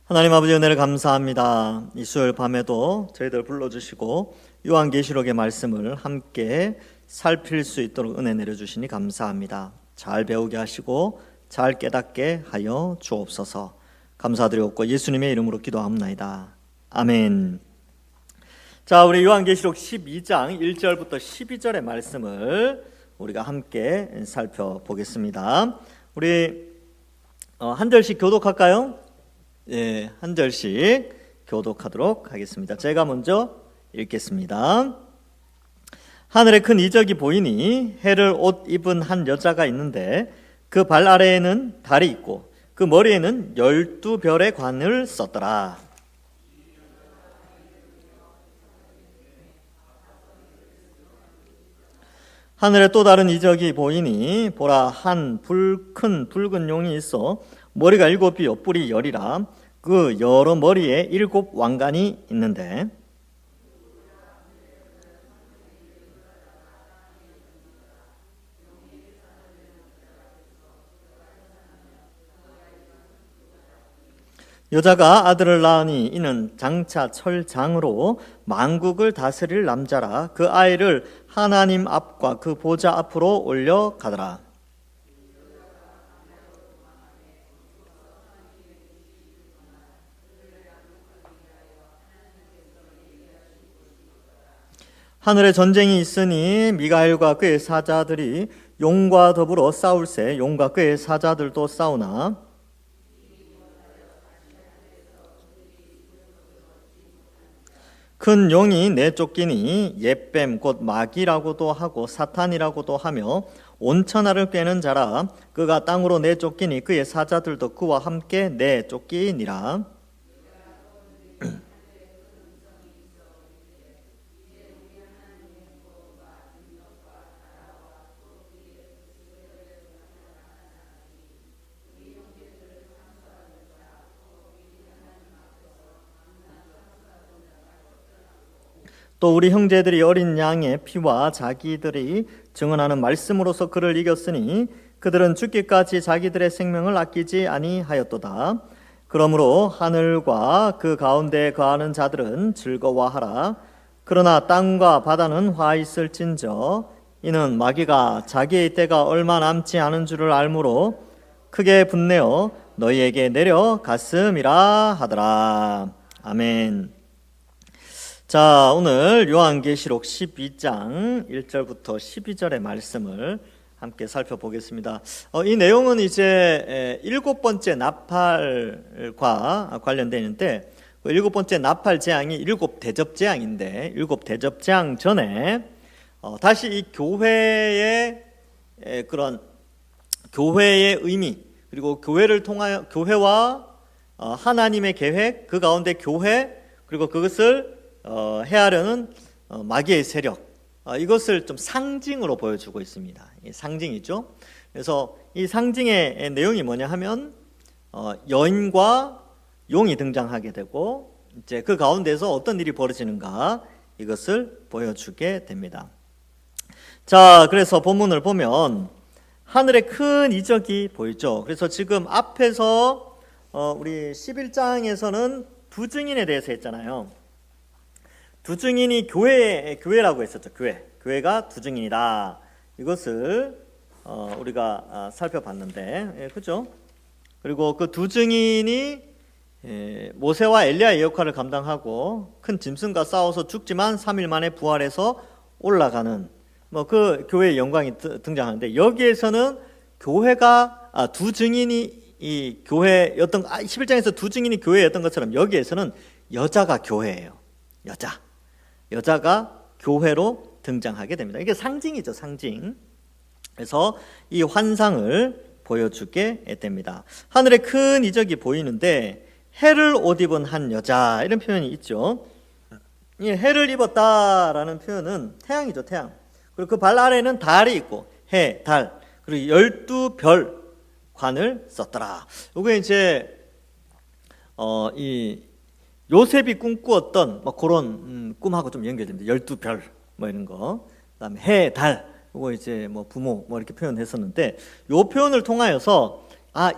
하나님 아버지 은혜를 감사합니다. 이 수요일 밤에도 저희들 불러주시고 요한계시록의 말씀을 함께 살필 수 있도록 은혜 내려주시니 감사합니다. 잘 배우게 하시고 잘 깨닫게 하여 주옵소서. 감사드리옵고 예수님의 이름으로 기도합나이다. 아멘. 자, 우리 요한계시록 12장 1절부터 12절의 말씀을 우리가 함께 살펴보겠습니다. 우리 한 절씩 교독할까요? 예, 한 절씩 교독하도록 하겠습니다. 제가 먼저 읽겠습니다. 하늘에 큰 이적이 보이니 해를 옷 입은 한 여자가 있는데 그 발 아래에는 달이 있고 그 머리에는 12별의 관을 썼더라. 하늘에 또 다른 이적이 보이니 보라, 한 큰 붉은 용이 있어 머리가 7이 옆뿔이 10이라. 그 여러 머리에 7 왕관이 있는데 여자가 아들을 낳으니 이는 장차 철장으로 만국을 다스릴 남자라. 그 아이를 하나님 앞과 그 보좌 앞으로 올려가더라. 하늘에 전쟁이 있으니 미가엘과 그의 사자들이 용과 더불어 싸울새 용과 그의 사자들도 싸우나 큰 용이 내쫓기니 옛뱀 곧 마귀라고도 하고 사탄이라고도 하며 온천하를 꿰는 자라. 그가 땅으로 내쫓기니 그의 사자들도 그와 함께 내쫓기니라. 또 우리 형제들이 어린 양의 피와 자기들이 증언하는 말씀으로서 그를 이겼으니 그들은 죽기까지 자기들의 생명을 아끼지 아니하였도다. 그러므로 하늘과 그 가운데 거하는 자들은 즐거워하라. 그러나 땅과 바다는 화 있을진저 이는 마귀가 자기의 때가 얼마 남지 않은 줄을 알므로 크게 분내어 너희에게 내려갔음이라 하더라. 아멘. 자, 오늘 요한계시록 12장 1절부터 12절의 말씀을 함께 살펴보겠습니다. 이 내용은 이제 7번째 나팔과 관련되어 있는데 7번째 나팔 재앙이 7대접재앙인데 7대접재앙 전에 다시 이 교회의 그런 교회의 의미 그리고 교회를 통하여 교회와 하나님의 계획 그 가운데 교회 그리고 그것을 해하려는 마귀의 세력 이것을 좀 상징으로 보여주고 있습니다. 상징이죠. 그래서 이 상징의 내용이 뭐냐 하면 여인과 용이 등장하게 되고 이제 그 가운데서 어떤 일이 벌어지는가 이것을 보여주게 됩니다. 자, 그래서 본문을 보면 하늘에 큰 이적이 보이죠. 그래서 지금 앞에서 우리 11장에서는 두 증인에 대해서 했잖아요. 두 증인이 교회라고 했었죠. 교회가 두 증인이다. 이것을 우리가 살펴봤는데, 그죠? 그리고 그 두 증인이 모세와 엘리야의 역할을 감당하고 큰 짐승과 싸워서 죽지만 3일 만에 부활해서 올라가는 그 교회의 영광이 등장하는데 여기에서는 교회가 두 증인이 이 교회였던 11장에서 두 증인이 교회였던 것처럼 여기에서는 여자가 교회예요. 여자가 교회로 등장하게 됩니다. 이게 상징이죠, 상징. 그래서 이 환상을 보여주게 됩니다. 하늘에 큰 이적이 보이는데 해를 옷 입은 한 여자 이런 표현이 있죠. 이 해를 입었다라는 표현은 태양이죠, 태양. 그리고 그 발 아래는 달이 있고 해, 달 그리고 12별 관을 썼더라. 이게 이제 이 요셉이 꿈꾸었던 그런 꿈하고 좀 연결됩니다. 12별 이런 거. 그다음에 해, 달. 이거 이제 부모 이렇게 표현했었는데 요 표현을 통하여서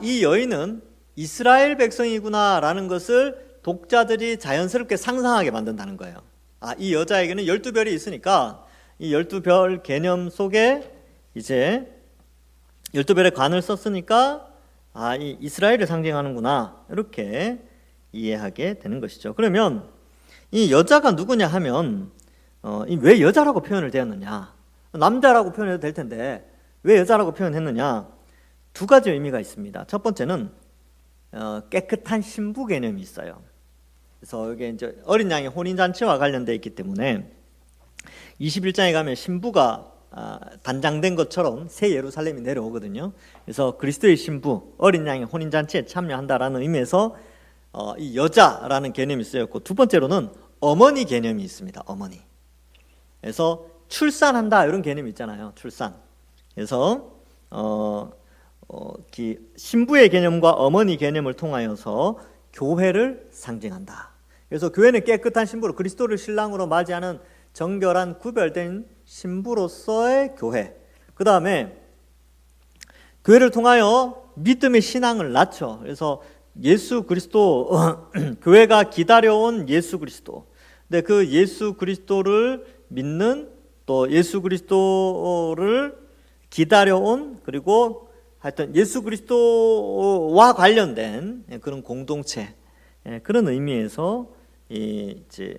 이 여인은 이스라엘 백성이구나라는 것을 독자들이 자연스럽게 상상하게 만든다는 거예요. 이 여자에게는 12별이 있으니까 이 12별 개념 속에 이제 12별의 관을 썼으니까 이 이스라엘을 상징하는구나 이렇게 이해하게 되는 것이죠. 그러면 이 여자가 누구냐 하면 왜 여자라고 표현을 되었느냐, 남자라고 표현해도 될 텐데 왜 여자라고 표현했느냐, 두 가지 의미가 있습니다. 첫 번째는 깨끗한 신부 개념이 있어요. 그래서 이게 이제 어린 양의 혼인잔치와 관련되어 있기 때문에 21장에 가면 신부가 단장된 것처럼 새 예루살렘이 내려오거든요. 그래서 그리스도의 신부, 어린 양의 혼인잔치에 참여한다라는 의미에서 이 여자라는 개념이 쓰였고, 두 번째로는 어머니 개념이 있습니다. 어머니. 그래서 출산한다 이런 개념이 있잖아요. 출산. 그래서 신부의 개념과 어머니 개념을 통하여서 교회를 상징한다. 그래서 교회는 깨끗한 신부로 그리스도를 신랑으로 맞이하는 정결한 구별된 신부로서의 교회. 그 다음에 교회를 통하여 믿음의 신앙을 낳죠. 그래서 예수 그리스도 교회가 기다려온 예수 그리스도. 근데 그 예수 그리스도를 믿는, 또 예수 그리스도를 기다려온, 그리고 하여튼 예수 그리스도와 관련된 그런 공동체, 그런 의미에서 이제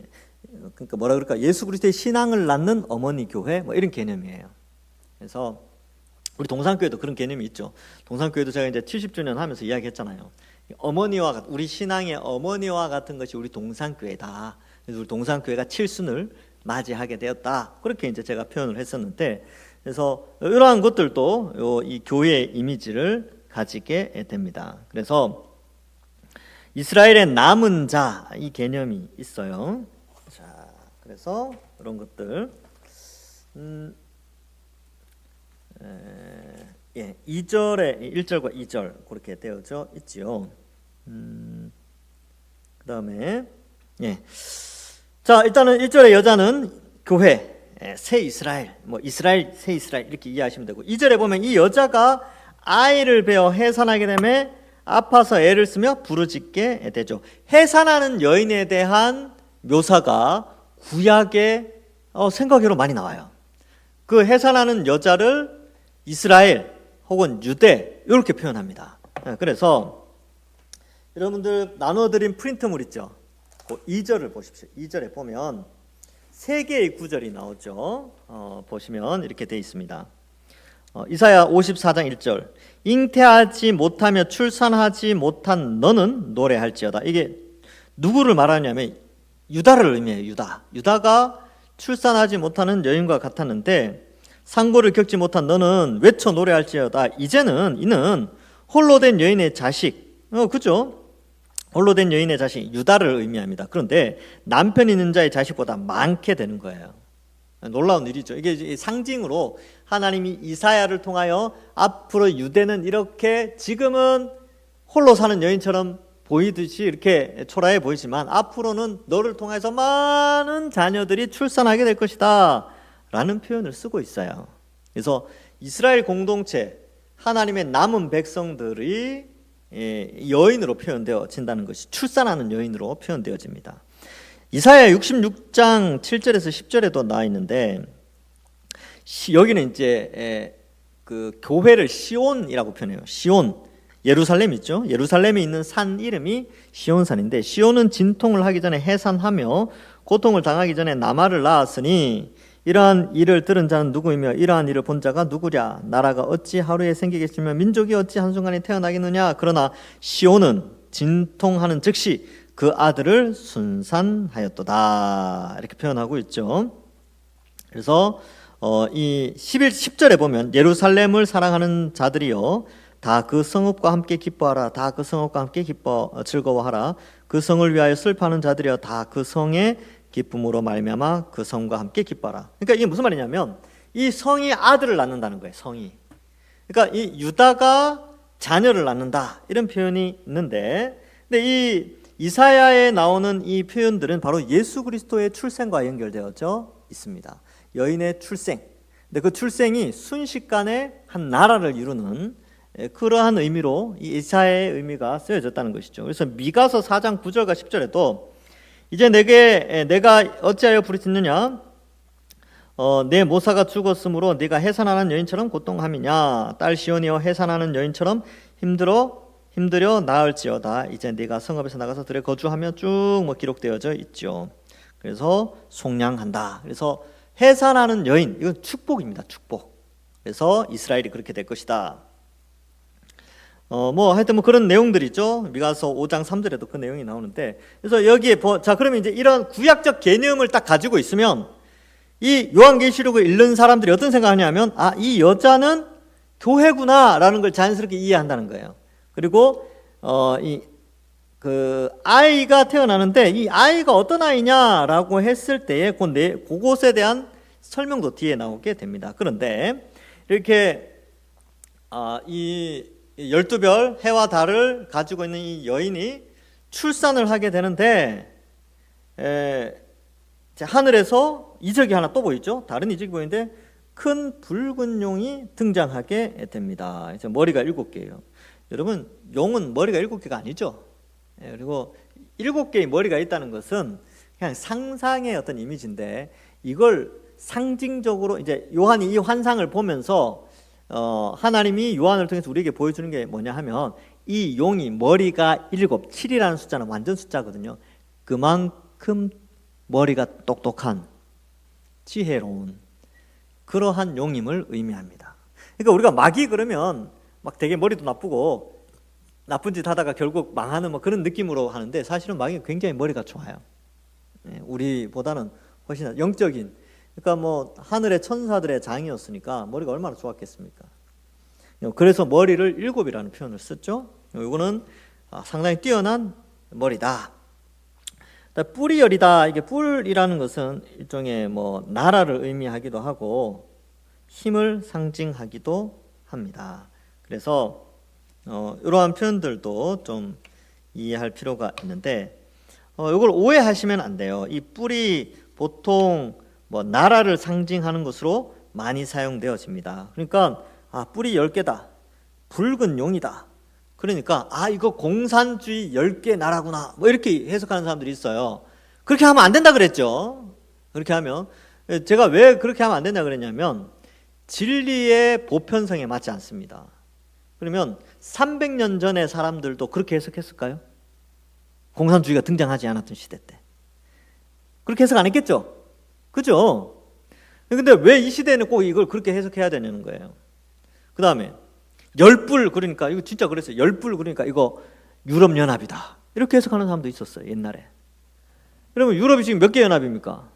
그러니까 뭐라 그럴까, 예수 그리스도의 신앙을 낳는 어머니 교회 뭐 이런 개념이에요. 그래서 우리 동산교회도 그런 개념이 있죠. 동산교회도 제가 이제 70주년 하면서 이야기했잖아요. 어머니와 우리 신앙의 어머니와 같은 것이 우리 동산교회다. 그래서 우리 동산교회가 칠순을 맞이하게 되었다. 그렇게 이제 제가 표현을 했었는데, 그래서 이러한 것들도 이 교회의 이미지를 가지게 됩니다. 그래서 이스라엘의 남은 자, 이 개념이 있어요. 자, 그래서 이런 것들 2절에 1절과 2절 그렇게 되어져 있지요. 그 다음에 자, 일단은 1절의 여자는 교회, 새 이스라엘, 이스라엘, 새 이스라엘 이렇게 이해하시면 되고, 2절에 보면 이 여자가 아이를 베어 해산하게 되면 아파서 애를 쓰며 부르짖게 되죠. 해산하는 여인에 대한 묘사가 구약에 생각외로 많이 나와요. 그 해산하는 여자를 이스라엘 혹은 유대 이렇게 표현합니다. 그래서 여러분들 나눠드린 프린트물 있죠. 2절을 보십시오. 2절에 보면 3개의 구절이 나오죠. 보시면 이렇게 되어 있습니다. 이사야 54장 1절, 잉태하지 못하며 출산하지 못한 너는 노래할지어다. 이게 누구를 말하냐면 유다를 의미해요. 유다가 출산하지 못하는 여인과 같았는데 상고를 겪지 못한 너는 외쳐 노래할지어다. 이는 홀로 된 여인의 자식, 그죠? 홀로 된 여인의 자식, 유다를 의미합니다. 그런데 남편 있는 자의 자식보다 많게 되는 거예요. 놀라운 일이죠. 이게 상징으로 하나님이 이사야를 통하여 앞으로 유대는 이렇게 지금은 홀로 사는 여인처럼 보이듯이 이렇게 초라해 보이지만 앞으로는 너를 통해서 많은 자녀들이 출산하게 될 것이다 라는 표현을 쓰고 있어요. 그래서 이스라엘 공동체, 하나님의 남은 백성들이 여인으로 표현되어진다는 것이 출산하는 여인으로 표현되어집니다. 이사야 66장 7절에서 10절에도 나와 있는데, 여기는 이제 그 교회를 시온이라고 표현해요. 시온, 예루살렘 있죠. 예루살렘에 있는 산 이름이 시온산인데, 시온은 진통을 하기 전에 해산하며 고통을 당하기 전에 나마를 낳았으니 이러한 일을 들은 자는 누구이며 이러한 일을 본 자가 누구랴. 나라가 어찌 하루에 생기겠으며 민족이 어찌 한순간에 태어나겠느냐. 그러나 시온은 진통하는 즉시 그 아들을 순산하였도다. 이렇게 표현하고 있죠. 그래서 이 10절에 보면 예루살렘을 사랑하는 자들이여 다 그 성읍과 함께 기뻐하라. 다 그 성읍과 함께 즐거워하라. 그 성을 위하여 슬퍼하는 자들이여 다 그 성의 기쁨으로 말미암아 그 성과 함께 기뻐하라. 그러니까 이게 무슨 말이냐면 이 성이 아들을 낳는다는 거예요. 성이. 그러니까 이 유다가 자녀를 낳는다 이런 표현이 있는데, 근데 이 이사야에 나오는 이 표현들은 바로 예수 그리스도의 출생과 연결되어져 있습니다. 여인의 출생. 근데 그 출생이 순식간에 한 나라를 이루는 그러한 의미로 이 이사야의 의미가 쓰여졌다는 것이죠. 그래서 미가서 4장 9절과 10절에도 이제 내가 어찌하여 부르짖느냐 내 모사가 죽었으므로 네가 해산하는 여인처럼 고통함이냐 딸 시온이여 해산하는 여인처럼 힘들여 나을지어다. 이제 네가 성읍에서 나가서 들에 거주하며 쭉 기록되어져 있죠. 그래서 속량한다. 그래서 해산하는 여인, 이건 축복입니다. 축복. 그래서 이스라엘이 그렇게 될 것이다. 하여튼 그런 내용들이 있죠. 미가서 5장 3절에도 그 내용이 나오는데, 그래서 여기에 자 그러면 이제 이런 구약적 개념을 딱 가지고 있으면 이 요한계시록을 읽는 사람들이 어떤 생각하냐면 이 여자는 교회구나라는 걸 자연스럽게 이해한다는 거예요. 그리고 그 아이가 태어나는데 이 아이가 어떤 아이냐라고 했을 때에 그것에 대한 설명도 뒤에 나오게 됩니다. 그런데 이렇게 이 12별 해와 달을 가지고 있는 이 여인이 출산을 하게 되는데 하늘에서 이적이 하나 또 보이죠. 다른 이적이 보이는데 큰 붉은 용이 등장하게 됩니다. 이제 머리가 7개예요. 여러분, 용은 머리가 7개가 아니죠. 그리고 7개의 머리가 있다는 것은 그냥 상상의 어떤 이미지인데, 이걸 상징적으로 이제 요한이 이 환상을 보면서 하나님이 요한을 통해서 우리에게 보여주는 게 뭐냐 하면, 이 용이 머리가 7, 7이라는 숫자는 완전 숫자거든요. 그만큼 머리가 똑똑한, 지혜로운 그러한 용임을 의미합니다. 그러니까 우리가 마귀 그러면 막 되게 머리도 나쁘고 나쁜 짓 하다가 결국 망하는 그런 느낌으로 하는데, 사실은 마귀는 굉장히 머리가 좋아요. 우리보다는 훨씬 영적인, 그러니까 하늘의 천사들의 장이었으니까 머리가 얼마나 좋았겠습니까? 그래서 머리를 7이라는 표현을 썼죠. 이거는 상당히 뛰어난 머리다. 뿔이여리다. 이게 뿔이라는 것은 일종의 나라를 의미하기도 하고 힘을 상징하기도 합니다. 그래서 이러한 표현들도 좀 이해할 필요가 있는데, 이걸 오해하시면 안 돼요. 이 뿔이 보통 나라를 상징하는 것으로 많이 사용되어집니다. 그러니까 뿔이 10개다, 붉은 용이다, 그러니까 이거 공산주의 10개 나라구나, 이렇게 해석하는 사람들이 있어요. 그렇게 하면 안 된다 그랬죠. 그렇게 하면, 제가 왜 그렇게 하면 안 된다 그랬냐면 진리의 보편성에 맞지 않습니다. 그러면 300년 전의 사람들도 그렇게 해석했을까요? 공산주의가 등장하지 않았던 시대 때 그렇게 해석 안 했겠죠? 그죠? 근데 왜 이 시대에는 꼭 이걸 그렇게 해석해야 되냐는 거예요. 그 다음에 10뿔, 그러니까 이거 진짜 그랬어요. 10뿔, 그러니까 이거 유럽연합이다, 이렇게 해석하는 사람도 있었어요, 옛날에. 그러면 유럽이 지금 몇 개 연합입니까?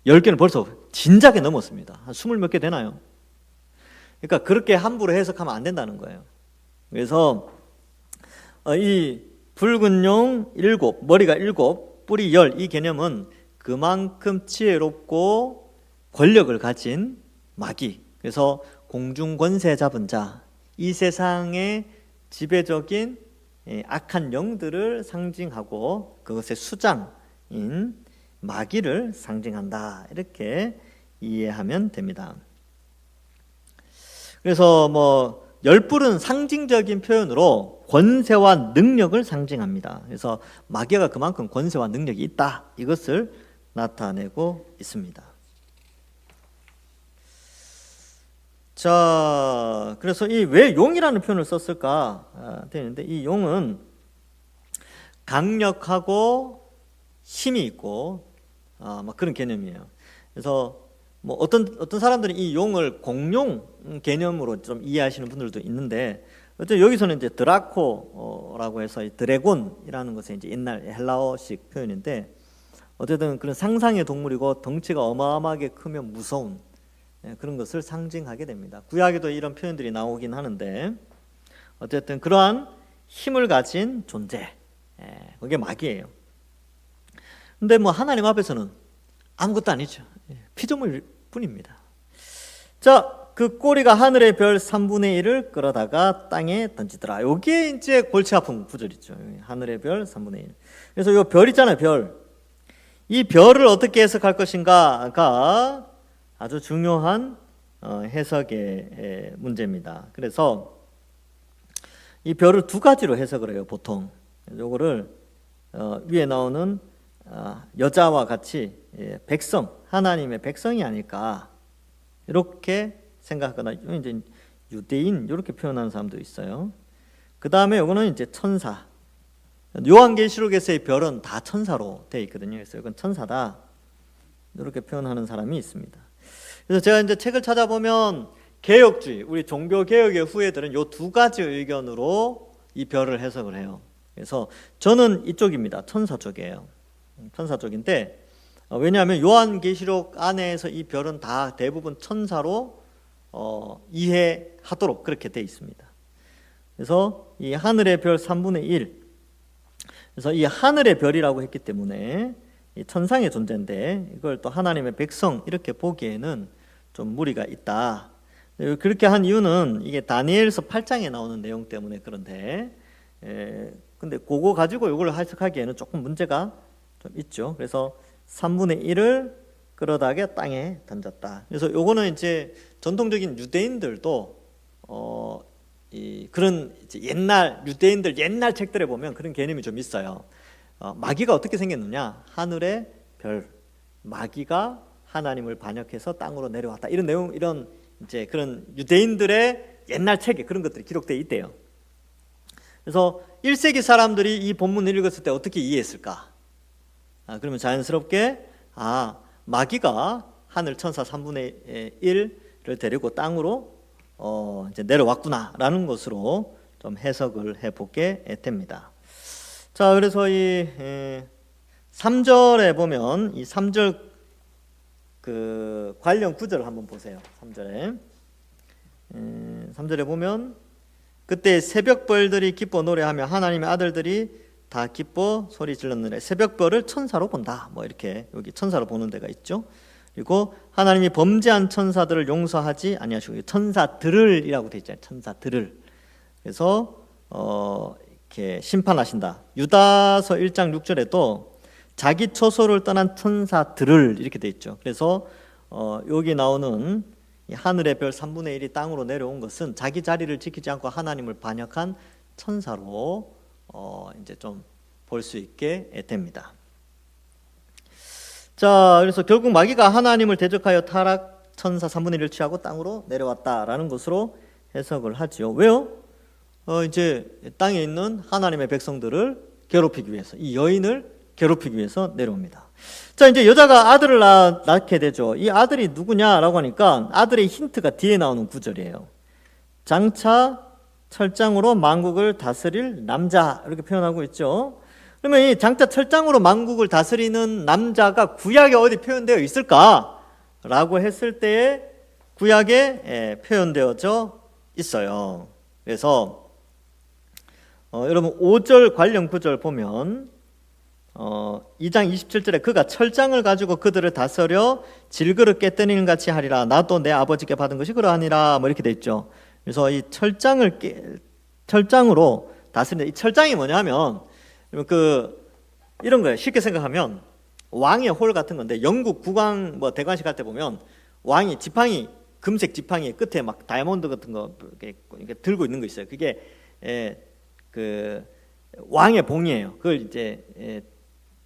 10개는 벌써 진작에 넘었습니다. 한 20 몇 개 되나요? 그러니까 그렇게 함부로 해석하면 안 된다는 거예요. 그래서 이 붉은 용 7, 머리가 7, 뿔이 10, 이 개념은 그만큼 지혜롭고 권력을 가진 마귀, 그래서 공중 권세 잡은 자, 이 세상의 지배적인 악한 영들을 상징하고 그것의 수장인 마귀를 상징한다, 이렇게 이해하면 됩니다. 그래서 10뿔은 상징적인 표현으로 권세와 능력을 상징합니다. 그래서 마귀가 그만큼 권세와 능력이 있다, 이것을 나타내고 있습니다. 자, 그래서 이 왜 용이라는 표현을 썼을까 되는데, 이 용은 강력하고 힘이 있고 그런 개념이에요. 그래서 어떤 사람들은 이 용을 공룡 개념으로 좀 이해하시는 분들도 있는데, 어쨌든 여기서는 이제 드라코라고 해서 이 드래곤이라는 것은 이제 옛날 헬라어식 표현인데, 어쨌든 그런 상상의 동물이고 덩치가 어마어마하게 크면 무서운 그런 것을 상징하게 됩니다. 구약에도 이런 표현들이 나오긴 하는데, 어쨌든 그러한 힘을 가진 존재, 그게 마귀예요. 근데 하나님 앞에서는 아무것도 아니죠. 피조물 뿐입니다. 자, 그 꼬리가 하늘의 별 3분의 1을 끌어다가 땅에 던지더라. 이게 이제 골치 아픈 구절이죠. 하늘의 별 3분의 1. 그래서 이 별 있잖아요, 별. 이 별을 어떻게 해석할 것인가가 아주 중요한 해석의 문제입니다. 그래서 이 별을 두 가지로 해석을 해요, 보통. 요거를 위에 나오는 여자와 같이 백성, 하나님의 백성이 아닐까 이렇게 생각하거나 이제 유대인 이렇게 표현하는 사람도 있어요. 그 다음에 요거는 이제 천사. 요한계시록에서의 별은 다 천사로 되어 있거든요. 그래서 이건 천사다 이렇게 표현하는 사람이 있습니다. 그래서 제가 이제 책을 찾아보면 개혁주의, 우리 종교개혁의 후예들은 요 두 가지 의견으로 이 별을 해석을 해요. 그래서 저는 이쪽입니다. 천사 쪽이에요. 천사 쪽인데 왜냐하면 요한계시록 안에서 이 별은 다 대부분 천사로 이해하도록 그렇게 되어 있습니다. 그래서 이 하늘의 별 3분의 1, 그래서 이 하늘의 별이라고 했기 때문에 이 천상의 존재인데 이걸 또 하나님의 백성 이렇게 보기에는 좀 무리가 있다. 그렇게 한 이유는 이게 다니엘서 8장에 나오는 내용 때문에 그런데 근데 그거 가지고 이걸 해석하기에는 조금 문제가 좀 있죠. 그래서 3분의 1을 끌어다가 땅에 던졌다. 그래서 요거는 이제 전통적인 유대인들도 그런 이제 옛날 유대인들 옛날 책들에 보면 그런 개념이 좀 있어요. 마귀가 어떻게 생겼느냐? 하늘의 별, 마귀가 하나님을 반역해서 땅으로 내려왔다. 이런 내용, 이런 이제 그런 유대인들의 옛날 책에 그런 것들이 기록되어 있대요. 그래서 1세기 사람들이 이 본문을 읽었을 때 어떻게 이해했을까? 그러면 자연스럽게 마귀가 하늘 천사 3분의 1을 데리고 땅으로 이제 내려왔구나라는 것으로 좀 해석을 해보게 됩니다. 자, 그래서 이 3절에 보면 이 3절 그 관련 구절을 한번 보세요. 3절에 보면 그때 새벽벌들이 기뻐 노래하며 하나님의 아들들이 다 기뻐 소리 질렀느래. 새벽별을 천사로 본다. 뭐 이렇게 여기 천사로 보는 데가 있죠. 그리고 하나님이 범죄한 천사들을 용서하지 아니하시고 천사들을이라고 되어 있잖아요. 천사들을. 그래서 이렇게 심판하신다. 유다서 1장 6절에도 자기 처소를 떠난 천사들을 이렇게 되어 있죠. 그래서 여기 나오는 이 하늘의 별 3분의 1이 땅으로 내려온 것은 자기 자리를 지키지 않고 하나님을 반역한 천사로 이제 좀 볼 수 있게 됩니다. 자, 그래서 결국 마귀가 하나님을 대적하여 타락 천사 3분의 1을 취하고 땅으로 내려왔다라는 것으로 해석을 하지요. 왜요? 이제 땅에 있는 하나님의 백성들을 괴롭히기 위해서, 이 여인을 괴롭히기 위해서 내려옵니다. 자, 이제 여자가 아들을 낳게 되죠. 이 아들이 누구냐라고 하니까 아들의 힌트가 뒤에 나오는 구절이에요. 장차 철장으로 만국을 다스릴 남자 이렇게 표현하고 있죠. 그러면 이 장차 철장으로 만국을 다스리는 남자가 구약에 어디 표현되어 있을까라고 했을 때에 구약에 표현되어져 있어요. 그래서 여러분 5절 관련 구절 보면 2장 27절에 그가 철장을 가지고 그들을 다스려 질그릇 깨뜨리는 같이 하리라. 나도 내 아버지께 받은 것이 그러하니라. 뭐 이렇게 돼 있죠. 그래서 이 철장으로 다스리는, 이 철장이 뭐냐면 이런 거예요. 쉽게 생각하면 왕의 홀 같은 건데, 영국 국왕 뭐 대관식 할 때 보면 왕이 지팡이, 금색 지팡이 끝에 막 다이아몬드 같은 거 이렇게 들고 있는 거 있어요. 그게 그 왕의 봉이에요. 그걸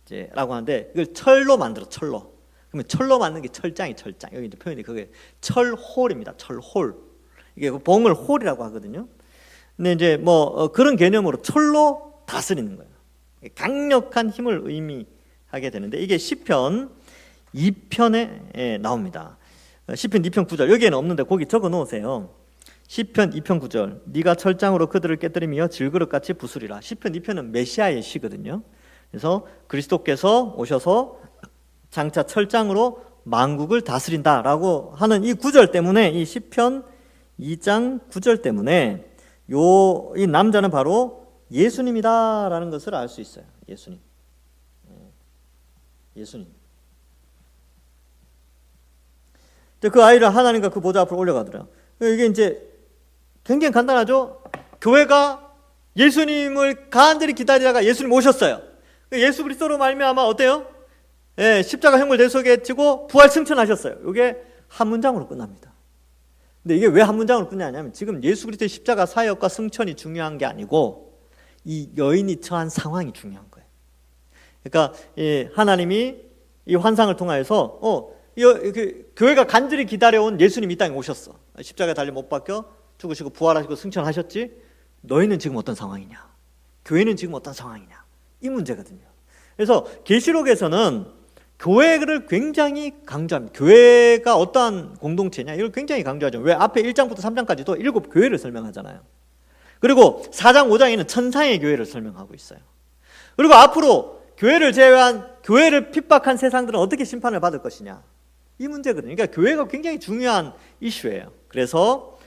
이제라고 하는데, 이걸 철로 만들어. 철로. 그러면 철로 만든 게 철장. 여기 이제 표현이 그게 철홀입니다. 철홀. 이게 봉을 홀이라고 하거든요. 근데 이제 뭐 그런 개념으로 철로 다스리는 거예요. 강력한 힘을 의미하게 되는데, 이게 시편 2편에 나옵니다. 시편 2편 9절. 여기에는 없는데 거기 적어 놓으세요. 시편 2편 9절. 네가 철장으로 그들을 깨뜨리며 질그릇같이 부수리라. 시편 2편은 메시아의 시거든요. 그래서 그리스도께서 오셔서 장차 철장으로 만국을 다스린다라고 하는 이 구절 때문에, 이 시편 2장 9절 때문에 이 남자는 바로 예수님이다라는 것을 알 수 있어요. 예수님. 그 아이를 하나님과 그 보좌 앞으로 올려가더라. 이게 이제 굉장히 간단하죠. 교회가 예수님을 간절히 기다리다가 예수님 오셨어요. 예수 그리스도로 말미암아 어때요? 십자가 형을 내 속에 지고 부활 승천하셨어요. 이게 한 문장으로 끝납니다. 근데 이게 왜 한 문장으로 끝나냐면 지금 예수 그리스도의 십자가 사역과 승천이 중요한 게 아니고 이 여인이 처한 상황이 중요한 거예요. 그러니까 하나님이 이 환상을 통하여서 교회가 간절히 기다려온 예수님이 이 땅에 오셨어. 십자가에 달려 못 박혀 죽으시고 부활하시고 승천하셨지. 너희는 지금 어떤 상황이냐? 교회는 지금 어떤 상황이냐? 이 문제거든요. 그래서 계시록에서는 교회를 굉장히 강조합니다. 교회가 어떠한 공동체냐 이걸 굉장히 강조하죠. 왜? 앞에 1장부터 3장까지도 7교회를 설명하잖아요. 그리고 4장 5장에는 천상의 교회를 설명하고 있어요. 그리고 앞으로 교회를 제외한 교회를 핍박한 세상들은 어떻게 심판을 받을 것이냐 이 문제거든요. 그러니까 교회가 굉장히 중요한 이슈예요. 그래서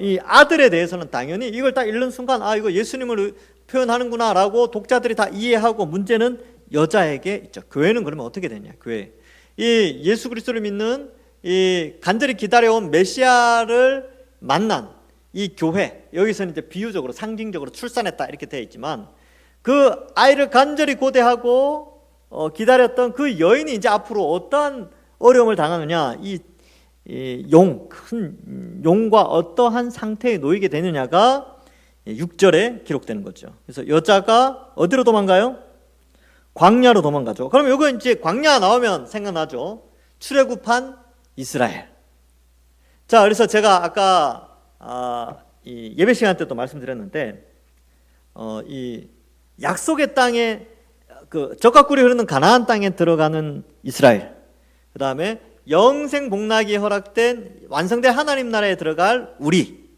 이 아들에 대해서는 당연히 이걸 딱 읽는 순간 이거 예수님을 표현하는구나 라고 독자들이 다 이해하고, 문제는 여자에게 있죠. 교회는 그러면 어떻게 되냐? 교회, 이 예수 그리스도를 믿는 이 간절히 기다려온 메시아를 만난 이 교회, 여기서는 이제 비유적으로 상징적으로 출산했다 이렇게 되어 있지만, 그 아이를 간절히 고대하고 기다렸던 그 여인이 이제 앞으로 어떠한 어려움을 당하느냐, 큰 용과 어떠한 상태에 놓이게 되느냐가 6절에 기록되는 거죠. 그래서 여자가 어디로 도망가요? 광야로 도망가죠. 그러면 이거 이제 광야 나오면 생각나죠. 출애굽한 이스라엘. 자, 그래서 제가 아까 이 예배 시간 때도 말씀드렸는데, 이 약속의 땅에 그 젖과 꿀이 흐르는 가나안 땅에 들어가는 이스라엘, 그 다음에 영생 복락이 허락된 완성된 하나님 나라에 들어갈 우리,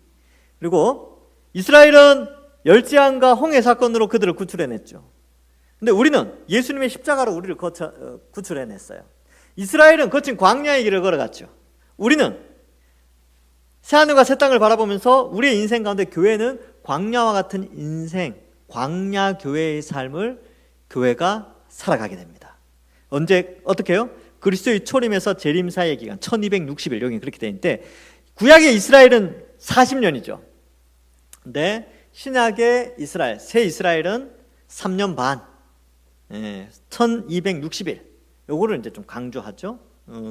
그리고 이스라엘은 열지왕과 홍해 사건으로 그들을 구출해냈죠. 근데 우리는 예수님의 십자가로 우리를 구출해냈어요. 이스라엘은 거친 광야의 길을 걸어갔죠. 우리는 새하늘과 새 땅을 바라보면서 우리의 인생 가운데 교회는 광야와 같은 인생, 광야 교회의 삶을 교회가 살아가게 됩니다. 언제 어떻게 해요? 그리스도의 초림에서 재림 사이의 기간 1260일, 여기 그렇게 되어 있는데, 구약의 이스라엘은 40년이죠. 근데 신약의 이스라엘, 새 이스라엘은 3년 반, 1260일. 요거를 이제 좀 강조하죠.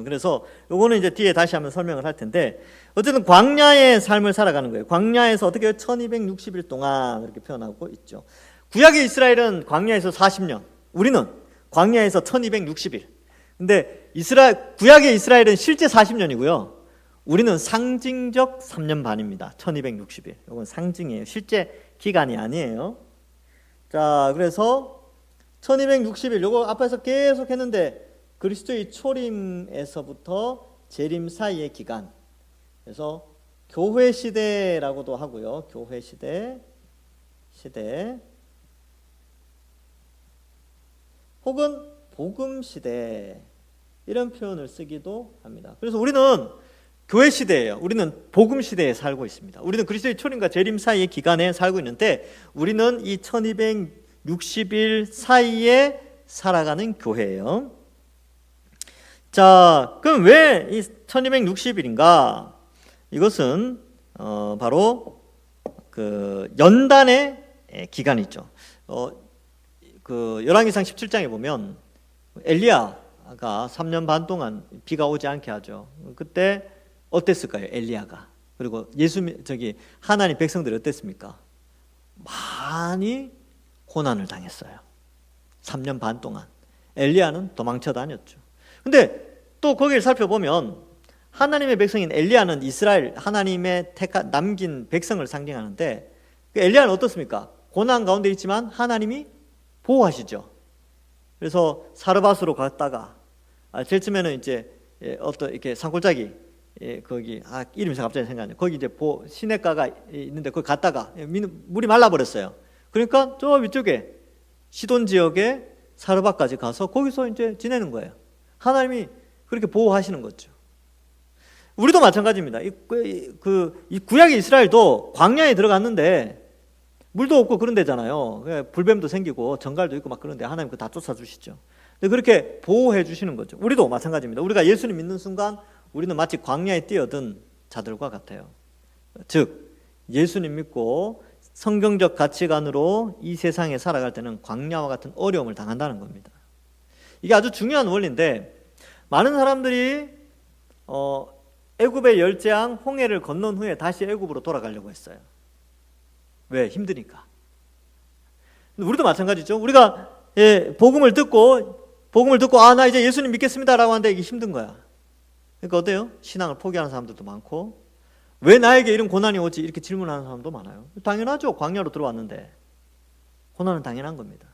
그래서 요거는 이제 뒤에 다시 한번 설명을 할 텐데, 어쨌든 광야의 삶을 살아가는 거예요. 광야에서 어떻게 1260일 동안 이렇게 표현하고 있죠. 구약의 이스라엘은 광야에서 40년, 우리는 광야에서 1260일. 근데 구약의 이스라엘은 실제 40년이고요. 우리는 상징적 3년 반입니다. 1260일. 이건 상징이에요. 실제 기간이 아니에요. 자, 그래서 1260일, 요거 앞에서 계속 했는데, 그리스도의 초림에서부터 재림 사이의 기간. 그래서 교회 시대라고도 하고요. 교회 시대 혹은 복음 시대, 이런 표현을 쓰기도 합니다. 그래서 우리는 교회 시대예요. 우리는 복음 시대에 살고 있습니다. 우리는 그리스도의 초림과 재림 사이의 기간에 살고 있는데, 우리는 이 1260일 사이에 살아가는 교회예요. 자, 그럼 왜 이 1260일인가? 이것은 바로 그 연단의 기간이죠. 그 열왕기상 17장에 보면 엘리야가 3년 반 동안 비가 오지 않게 하죠. 그때 어땠을까요? 엘리야가. 그리고 하나님 백성들이 어땠습니까? 많이 고난을 당했어요. 3년 반 동안. 엘리야는 도망쳐 다녔죠. 근데 또 거기를 살펴보면 하나님의 백성인 엘리야는 이스라엘, 하나님의 남긴 백성을 상징하는데, 엘리야는 어떻습니까? 고난 가운데 있지만 하나님이 보호하시죠. 그래서 사르밧으로 갔다가, 제일 처음에는 이제 이렇게 산골짜기, 거기 이름이 갑자기 생각나요. 거기 이제 시냇가가 있는데 거기 갔다가 물이 말라버렸어요. 그러니까 저 위쪽에 시돈 지역에 사르밧까지 가서 거기서 이제 지내는 거예요. 하나님이 그렇게 보호하시는 거죠. 우리도 마찬가지입니다. 이 구약의 이스라엘도 광야에 들어갔는데 물도 없고 그런 데잖아요. 불뱀도 생기고 정갈도 있고 막 그런데 하나님 그거 다 쫓아주시죠. 근데 그렇게 보호해 주시는 거죠. 우리도 마찬가지입니다. 우리가 예수님 믿는 순간 우리는 마치 광야에 뛰어든 자들과 같아요. 즉 예수님 믿고 성경적 가치관으로 이 세상에 살아갈 때는 광야와 같은 어려움을 당한다는 겁니다. 이게 아주 중요한 원리인데, 많은 사람들이 애굽의 열재앙 홍해를 건넌 후에 다시 애굽으로 돌아가려고 했어요. 왜? 힘드니까. 우리도 마찬가지죠. 우리가 복음을 듣고 나 이제 예수님 믿겠습니다라고 하는데 이게 힘든 거야. 그러니까 어때요? 신앙을 포기하는 사람들도 많고, 왜 나에게 이런 고난이 오지? 이렇게 질문하는 사람도 많아요. 당연하죠. 광야로 들어왔는데 고난은 당연한 겁니다.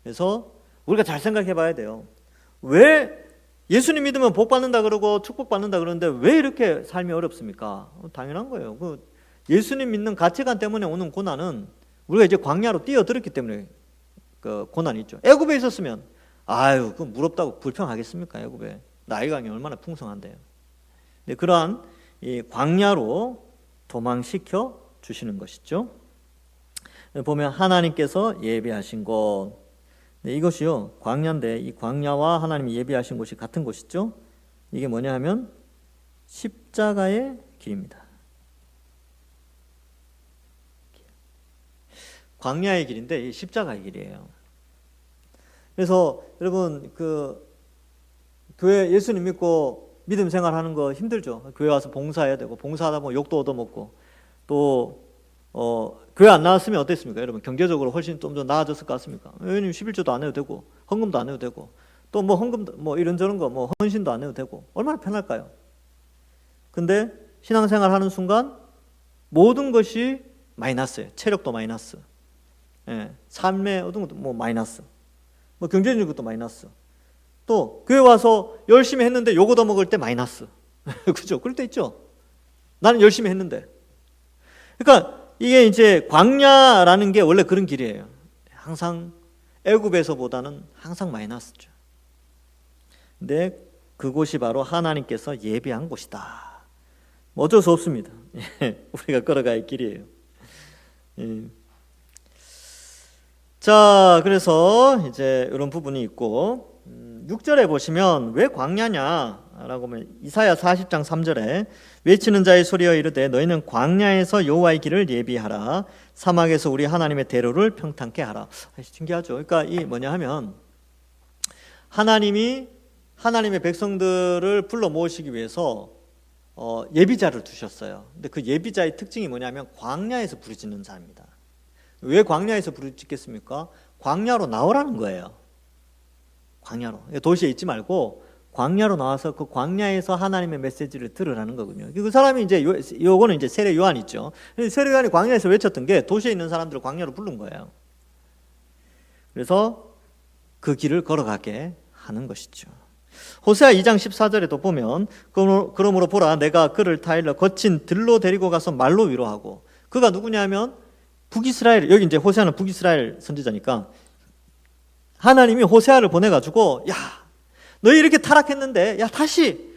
그래서 우리가 잘 생각해 봐야 돼요. 왜 예수님 믿으면 복 받는다 그러고 축복 받는다 그러는데 왜 이렇게 삶이 어렵습니까? 당연한 거예요. 예수님 믿는 가치관 때문에 오는 고난은 우리가 이제 광야로 뛰어들었기 때문에 그 고난이 있죠. 애굽에 있었으면 그 물 없다고 불평하겠습니까? 애굽에 나일강이 얼마나 풍성한데요. 근데 그러한 이 광야로 도망시켜 주시는 것이죠. 보면 하나님께서 예비하신 곳, 이것이요 광야인데 이 광야와 하나님이 예비하신 곳이 같은 곳이죠. 이게 뭐냐 하면 십자가의 길입니다. 광야의 길인데 이 십자가의 길이에요. 그래서 여러분 교회 예수님 믿고 믿음 생활하는 거 힘들죠. 교회 와서 봉사해야 되고 봉사하다 보면 욕도 얻어먹고 또 교회 안 나왔으면 어땠습니까? 여러분 경제적으로 훨씬 좀 더 나아졌을 것 같습니까? 왜냐면 11조도 안 해도 되고 헌금도 안 해도 되고 또 뭐 헌금도 뭐 이런저런 거 뭐 헌신도 안 해도 되고 얼마나 편할까요? 근데 신앙생활 하는 순간 모든 것이 마이너스예요. 체력도 마이너스, 삶의 어떤 것도 뭐 마이너스, 뭐 경제적인 것도 마이너스. 또 교회 와서 열심히 했는데 욕 얻어먹을 때 마이너스. 그죠? 그럴 때 있죠. 나는 열심히 했는데. 그러니까 이게 이제 광야라는 게 원래 그런 길이에요. 항상 애굽에서보다는 항상 마이너스죠. 근데 그곳이 바로 하나님께서 예비한 곳이다. 어쩔 수 없습니다. 우리가 걸어갈 길이에요. 자, 그래서 이제 이런 부분이 있고 6절에 보시면 왜 광야냐라고 하면 이사야 40장 3절에 외치는 자의 소리여 이르되 너희는 광야에서 여호와의 길을 예비하라 사막에서 우리 하나님의 대로를 평탄케 하라. 신기하죠. 그러니까 이 뭐냐 하면 하나님이 하나님의 백성들을 불러 모으시기 위해서 예비자를 두셨어요. 근데 그 예비자의 특징이 뭐냐면 광야에서 부르짖는 자입니다. 왜 광야에서 부르짖겠습니까? 광야로 나오라는 거예요. 광야로. 도시에 있지 말고 광야로 나와서 그 광야에서 하나님의 메시지를 들으라는 거군요. 그 사람이 이제 요거는 이제 세례 요한 있죠. 세례 요한이 광야에서 외쳤던 게 도시에 있는 사람들을 광야로 부른 거예요. 그래서 그 길을 걸어가게 하는 것이죠. 호세아 2장 14절에도 보면 그러므로 보라 내가 그를 타일러 거친 들로 데리고 가서 말로 위로하고. 그가 누구냐면 북이스라엘, 여기 이제 호세아는 북이스라엘 선지자니까 하나님이 호세아를 보내가지고 야 너희 이렇게 타락했는데 야 다시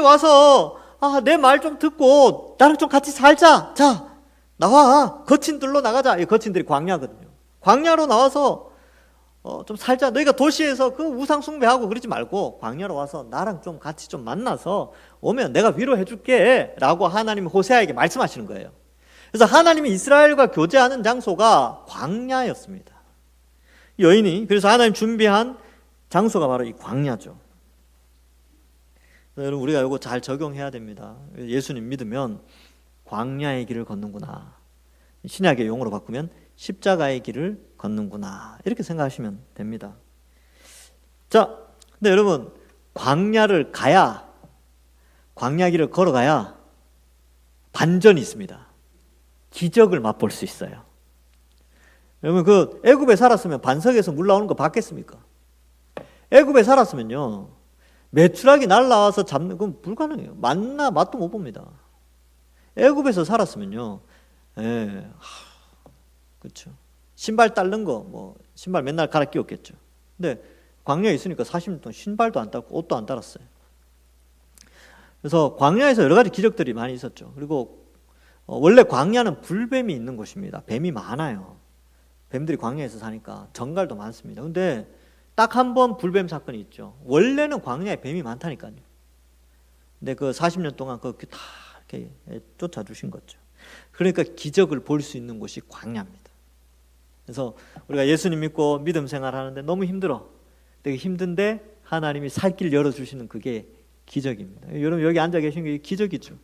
와서 내 말 좀 듣고 나랑 좀 같이 살자. 자 나와 거친 들로 나가자. 이 거친들이 광야거든요. 광야로 나와서 좀 살자. 너희가 도시에서 그 우상 숭배하고 그러지 말고 광야로 와서 나랑 좀 같이 좀 만나서 오면 내가 위로해 줄게 라고 하나님이 호세아에게 말씀하시는 거예요. 그래서 하나님이 이스라엘과 교제하는 장소가 광야였습니다. 여인이 그래서 하나님 준비한 장소가 바로 이 광야죠. 여러분 우리가 이거 잘 적용해야 됩니다. 예수님 믿으면 광야의 길을 걷는구나. 신약의 용어로 바꾸면 십자가의 길을 걷는구나. 이렇게 생각하시면 됩니다. 자, 근데 여러분 광야를 가야 광야 길을 걸어가야 반전이 있습니다. 기적을 맛볼 수 있어요. 여러분 그 애굽에 살았으면 반석에서 물 나오는 거 봤겠습니까? 애굽에 살았으면요 메추라기 날라와서 잡는 건 불가능해요. 만나 맛도 못 봅니다. 애굽에서 살았으면요, 그렇죠. 신발 딸는 거, 뭐 신발 맨날 갈아 끼웠겠죠. 근데 광야에 있으니까 40년 동안 신발도 안 닦고 옷도 안 달았어요. 그래서 광야에서 여러 가지 기적들이 많이 있었죠. 그리고 원래 광야는 불뱀이 있는 곳입니다. 뱀이 많아요. 뱀들이 광야에서 사니까 정갈도 많습니다. 근데 딱 한 번 불뱀 사건이 있죠. 원래는 광야에 뱀이 많다니까요. 근데 그 40년 동안 그렇게 다 이렇게 쫓아주신 거죠. 그러니까 기적을 볼 수 있는 곳이 광야입니다. 그래서 우리가 예수님 믿고 믿음 생활하는데 너무 힘들어. 되게 힘든데 하나님이 살 길 열어주시는 그게 기적입니다. 여러분 여기 앉아 계신 게 기적이죠.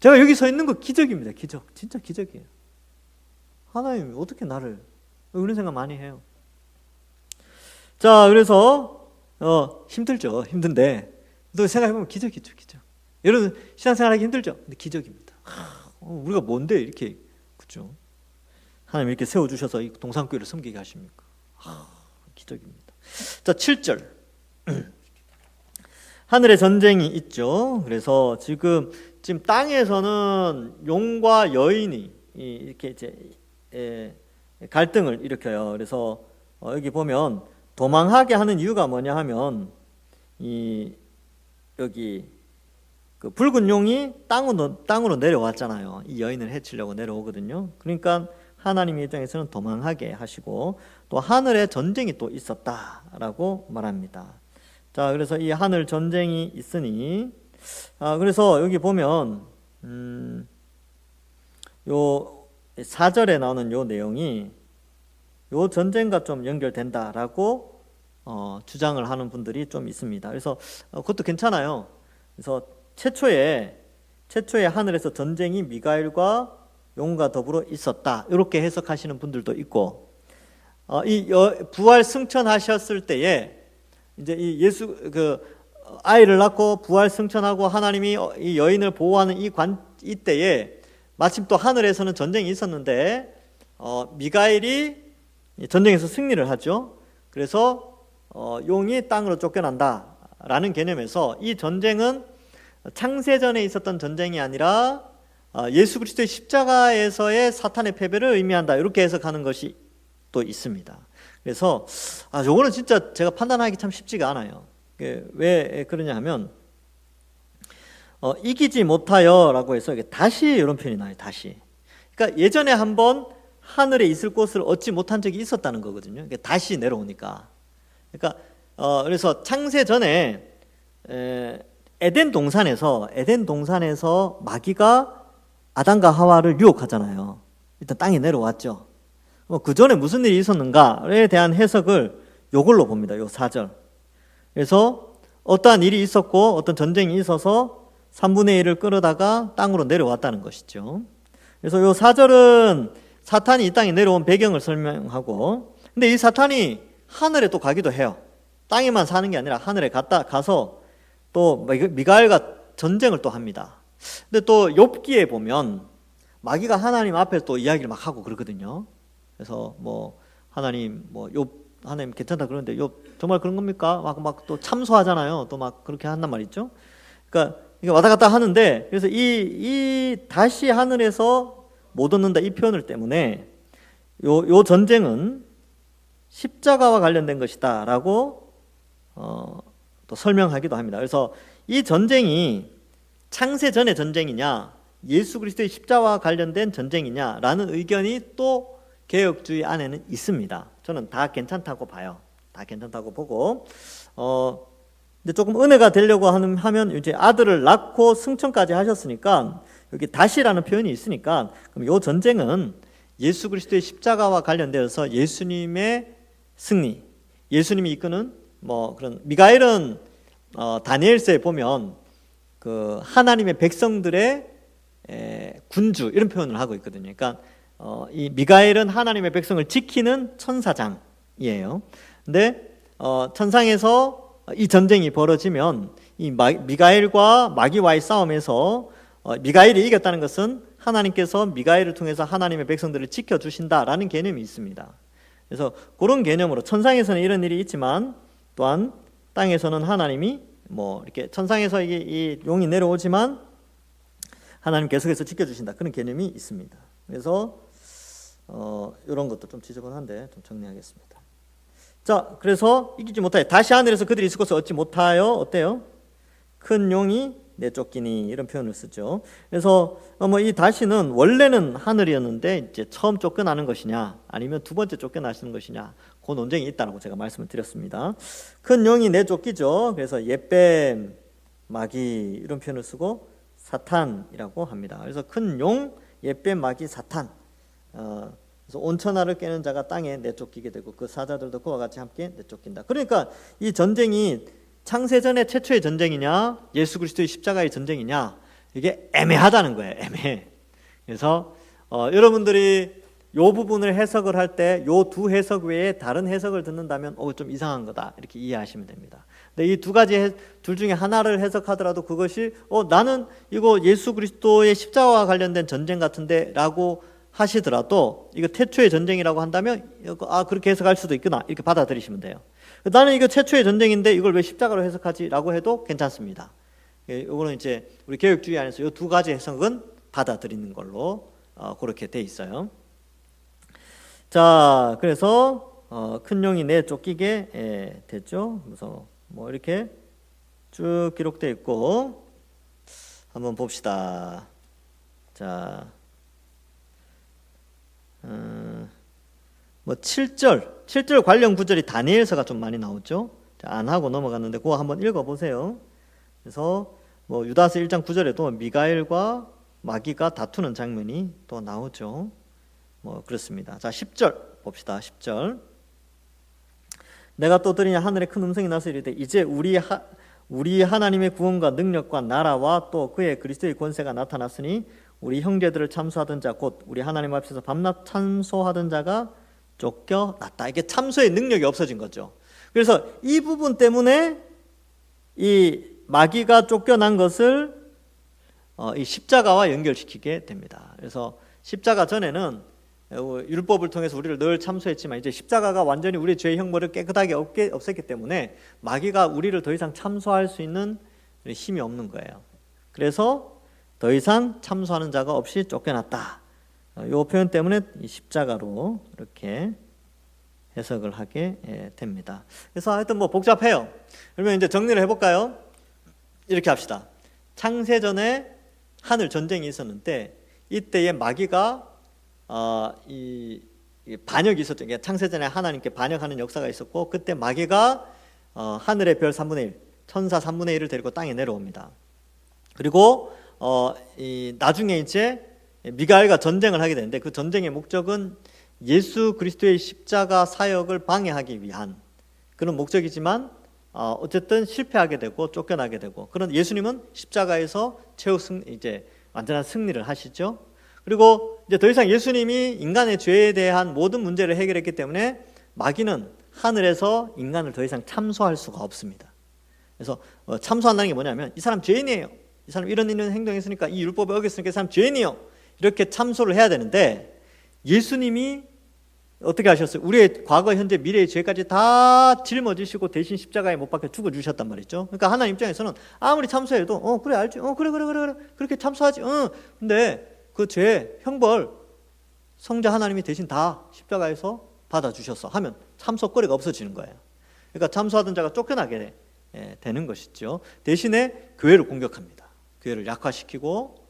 제가 여기 서 있는 거 기적입니다. 기적. 진짜 기적이에요. 하나님 어떻게 나를, 그런 생각 많이 해요. 자, 그래서 힘들죠. 힘든데 또 생각해보면 기적이죠. 기적. 여러분 신앙생활하기 힘들죠. 근데 기적입니다. 우리가 뭔데 이렇게, 그죠? 하나님 이렇게 세워주셔서 이 동산교회를 섬기게 하십니까? 기적입니다. 자, 7절. 하늘에 전쟁이 있죠. 그래서 지금 땅에서는 용과 여인이 이렇게 이제 갈등을 일으켜요. 그래서 여기 보면 도망하게 하는 이유가 뭐냐 하면 여기 그 붉은 용이 땅으로 내려왔잖아요. 이 여인을 해치려고 내려오거든요. 그러니까 하나님의 입장에서는 도망하게 하시고 또 하늘에 전쟁이 또 있었다라고 말합니다. 자, 그래서 이 하늘 전쟁이 있으니 그래서 여기 보면 요 4절에 나오는 요 내용이 요 전쟁과 좀 연결된다라고 주장을 하는 분들이 좀 있습니다. 그래서 그것도 괜찮아요. 그래서 최초에 하늘에서 전쟁이 미가엘과 용과 더불어 있었다, 이렇게 해석하시는 분들도 있고, 부활 승천하셨을 때에 이제 이 예수 아이를 낳고 부활 승천하고 하나님이 이 여인을 보호하는 이때에 마침 또 하늘에서는 전쟁이 있었는데 미가엘이 전쟁에서 승리를 하죠. 그래서 용이 땅으로 쫓겨난다라는 개념에서 이 전쟁은 창세전에 있었던 전쟁이 아니라 예수 그리스도의 십자가에서의 사탄의 패배를 의미한다, 이렇게 해석하는 것이 또 있습니다. 그래서 요거는 진짜 제가 판단하기 참 쉽지가 않아요. 왜 그러냐 하면 이기지 못하여 라고 해서 다시 이런 표현이 나와요. 다시. 그러니까 예전에 한번 하늘에 있을 곳을 얻지 못한 적이 있었다는 거거든요. 다시 내려오니까. 그러니까 그래서 창세 전에 에덴 동산에서 마귀가 아담과 하와를 유혹하잖아요. 일단 땅에 내려왔죠. 그 전에 무슨 일이 있었는가에 대한 해석을 요걸로 봅니다. 요 4절. 그래서 어떠한 일이 있었고 어떤 전쟁이 있어서 3분의 1을 끌어다가 땅으로 내려왔다는 것이죠. 그래서 요 4절은 사탄이 이 땅에 내려온 배경을 설명하고, 근데 이 사탄이 하늘에 또 가기도 해요. 땅에만 사는 게 아니라 하늘에 가서 또 미가엘과 전쟁을 또 합니다. 근데 또 욥기에 보면 마귀가 하나님 앞에 또 이야기를 막 하고 그러거든요. 그래서 하나님 하나님 괜찮다 그러는데 욥 정말 그런 겁니까? 막 또 참소하잖아요. 또 막 그렇게 한단 말이죠. 그러니까 이게 왔다 갔다 하는데, 그래서 이 다시 하늘에서 못 얻는다 이 표현을 때문에 요 전쟁은 십자가와 관련된 것이다라고 또 설명하기도 합니다. 그래서 이 전쟁이 창세 전의 전쟁이냐, 예수 그리스도의 십자가와 관련된 전쟁이냐라는 의견이 또 개혁주의 안에는 있습니다. 저는 다 괜찮다고 봐요. 다 괜찮다고 보고, 근데 조금 은혜가 되려고 하면 이제 아들을 낳고 승천까지 하셨으니까 여기 다시라는 표현이 있으니까, 그럼 이 전쟁은 예수 그리스도의 십자가와 관련되어서 예수님의 승리, 예수님이 이끄는 그런 미가엘은 다니엘서에 보면 그 하나님의 백성들의 군주 이런 표현을 하고 있거든요. 그러니까 이 미가엘은 하나님의 백성을 지키는 천사장이에요. 근데 천상에서 이 전쟁이 벌어지면 이 미가엘과 마귀와의 싸움에서 미가엘이 이겼다는 것은 하나님께서 미가엘을 통해서 하나님의 백성들을 지켜주신다라는 개념이 있습니다. 그래서 그런 개념으로 천상에서는 이런 일이 있지만 또한 땅에서는 하나님이 이렇게 천상에서 이 용이 내려오지만 하나님 계속해서 지켜주신다, 그런 개념이 있습니다. 그래서 이런 것도 좀 지저분한데 좀 정리하겠습니다. 자, 그래서 이기지 못하여 다시 하늘에서 그들이 있을 곳을 얻지 못하여 어때요? 큰 용이 내쫓기니, 이런 표현을 쓰죠. 그래서 이 다시는 원래는 하늘이었는데 이제 처음 쫓겨나는 것이냐 아니면 두 번째 쫓겨나시는 것이냐, 그 논쟁이 있다고 제가 말씀을 드렸습니다. 큰 용이 내쫓기죠. 그래서 옛뱀, 마귀 이런 표현을 쓰고 사탄이라고 합니다. 그래서 큰 용, 옛뱀, 마귀, 사탄. 그래서 온천하를 깨는 자가 땅에 내쫓기게 되고 그 사자들도 그와 같이 함께 내쫓긴다. 그러니까 이 전쟁이 창세전의 최초의 전쟁이냐 예수 그리스도의 십자가의 전쟁이냐 이게 애매하다는 거예요. 애매해. 그래서 여러분들이 요 부분을 해석을 할 때 요 두 해석 외에 다른 해석을 듣는다면 좀 이상한 거다 이렇게 이해하시면 됩니다. 근데 이 두 가지 둘 중에 하나를 해석하더라도 그것이 나는 이거 예수 그리스도의 십자가와 관련된 전쟁 같은데 라고 하시더라도 이거 태초의 전쟁이라고 한다면 그렇게 해석할 수도 있구나 이렇게 받아들이시면 돼요. 나는 이거 최초의 전쟁인데 이걸 왜 십자가로 해석하지? 라고 해도 괜찮습니다. 이거는 이제 우리 개혁주의 안에서 이 두 가지 해석은 받아들이는 걸로 그렇게 돼 있어요. 자, 그래서 큰 용이 내 쫓기게 됐죠. 그래서 뭐 이렇게 쭉 기록되어 있고 한번 봅시다. 자, 뭐 7절 관련 구절이 다니엘서가 좀 많이 나오죠. 자, 안 하고 넘어갔는데 그거 한번 읽어보세요. 그래서 뭐 유다서 1장 9절에도 미가엘과 마귀가 다투는 장면이 또 나오죠. 뭐 그렇습니다. 자, 10절 봅시다. 10절. 내가 또 들으니 하늘에 큰 음성이 나서 이르되 이제 우리 하나님의 구원과 능력과 나라와 또 그의 그리스도의 권세가 나타났으니 우리 형제들을 참소하던 자 곧 우리 하나님 앞에서 밤낮 참소하던 자가 쫓겨났다. 이게 참소의 능력이 없어진 거죠. 그래서 이 부분 때문에 이 마귀가 쫓겨난 것을 이 십자가와 연결시키게 됩니다. 그래서 십자가 전에는 율법을 통해서 우리를 늘 참소했지만 이제 십자가가 완전히 우리의 죄의 형벌을 깨끗하게 없앴기 때문에 마귀가 우리를 더 이상 참소할 수 있는 힘이 없는 거예요. 그래서 더 이상 참소하는 자가 없이 쫓겨났다. 이 표현 때문에 이 십자가로 이렇게 해석을 하게 됩니다. 그래서 하여튼 뭐 복잡해요. 그러면 이제 정리를 해볼까요? 이렇게 합시다. 창세전에 하늘 전쟁이 있었는데 이때에 마귀가 이 반역이 있었죠. 창세전에 하나님께 반역하는 역사가 있었고 그때 마귀가 하늘의 별 3분의 1, 천사 3분의 1을 데리고 땅에 내려옵니다. 그리고 나중에 이제 미가엘과 전쟁을 하게 되는데 그 전쟁의 목적은 예수 그리스도의 십자가 사역을 방해하기 위한 그런 목적이지만 어쨌든 실패하게 되고 쫓겨나게 되고 그런 예수님은 십자가에서 이제 완전한 승리를 하시죠. 그리고 이제 더 이상 예수님이 인간의 죄에 대한 모든 문제를 해결했기 때문에 마귀는 하늘에서 인간을 더 이상 참소할 수가 없습니다. 그래서 참소한다는 게 뭐냐면 이 사람 죄인이에요. 이 사람 이런 행동했으니까 이 율법에 어겼으니까 이 사람 죄인이에요. 이렇게 참소를 해야 되는데 예수님이 어떻게 하셨어요? 우리의 과거, 현재, 미래의 죄까지 다 짊어지시고 대신 십자가에 못 박혀 죽어주셨단 말이죠. 그러니까 하나님 입장에서는 아무리 참소해도 그래 알지? 그래 그렇게 참소하지. 근데 그 죄, 형벌 성자 하나님이 대신 다 십자가에서 받아주셨어 하면 참소거리가 없어지는 거예요. 그러니까 참소하던 자가 쫓겨나게 되는 것이죠. 대신에 교회를 공격합니다. 교회를 약화시키고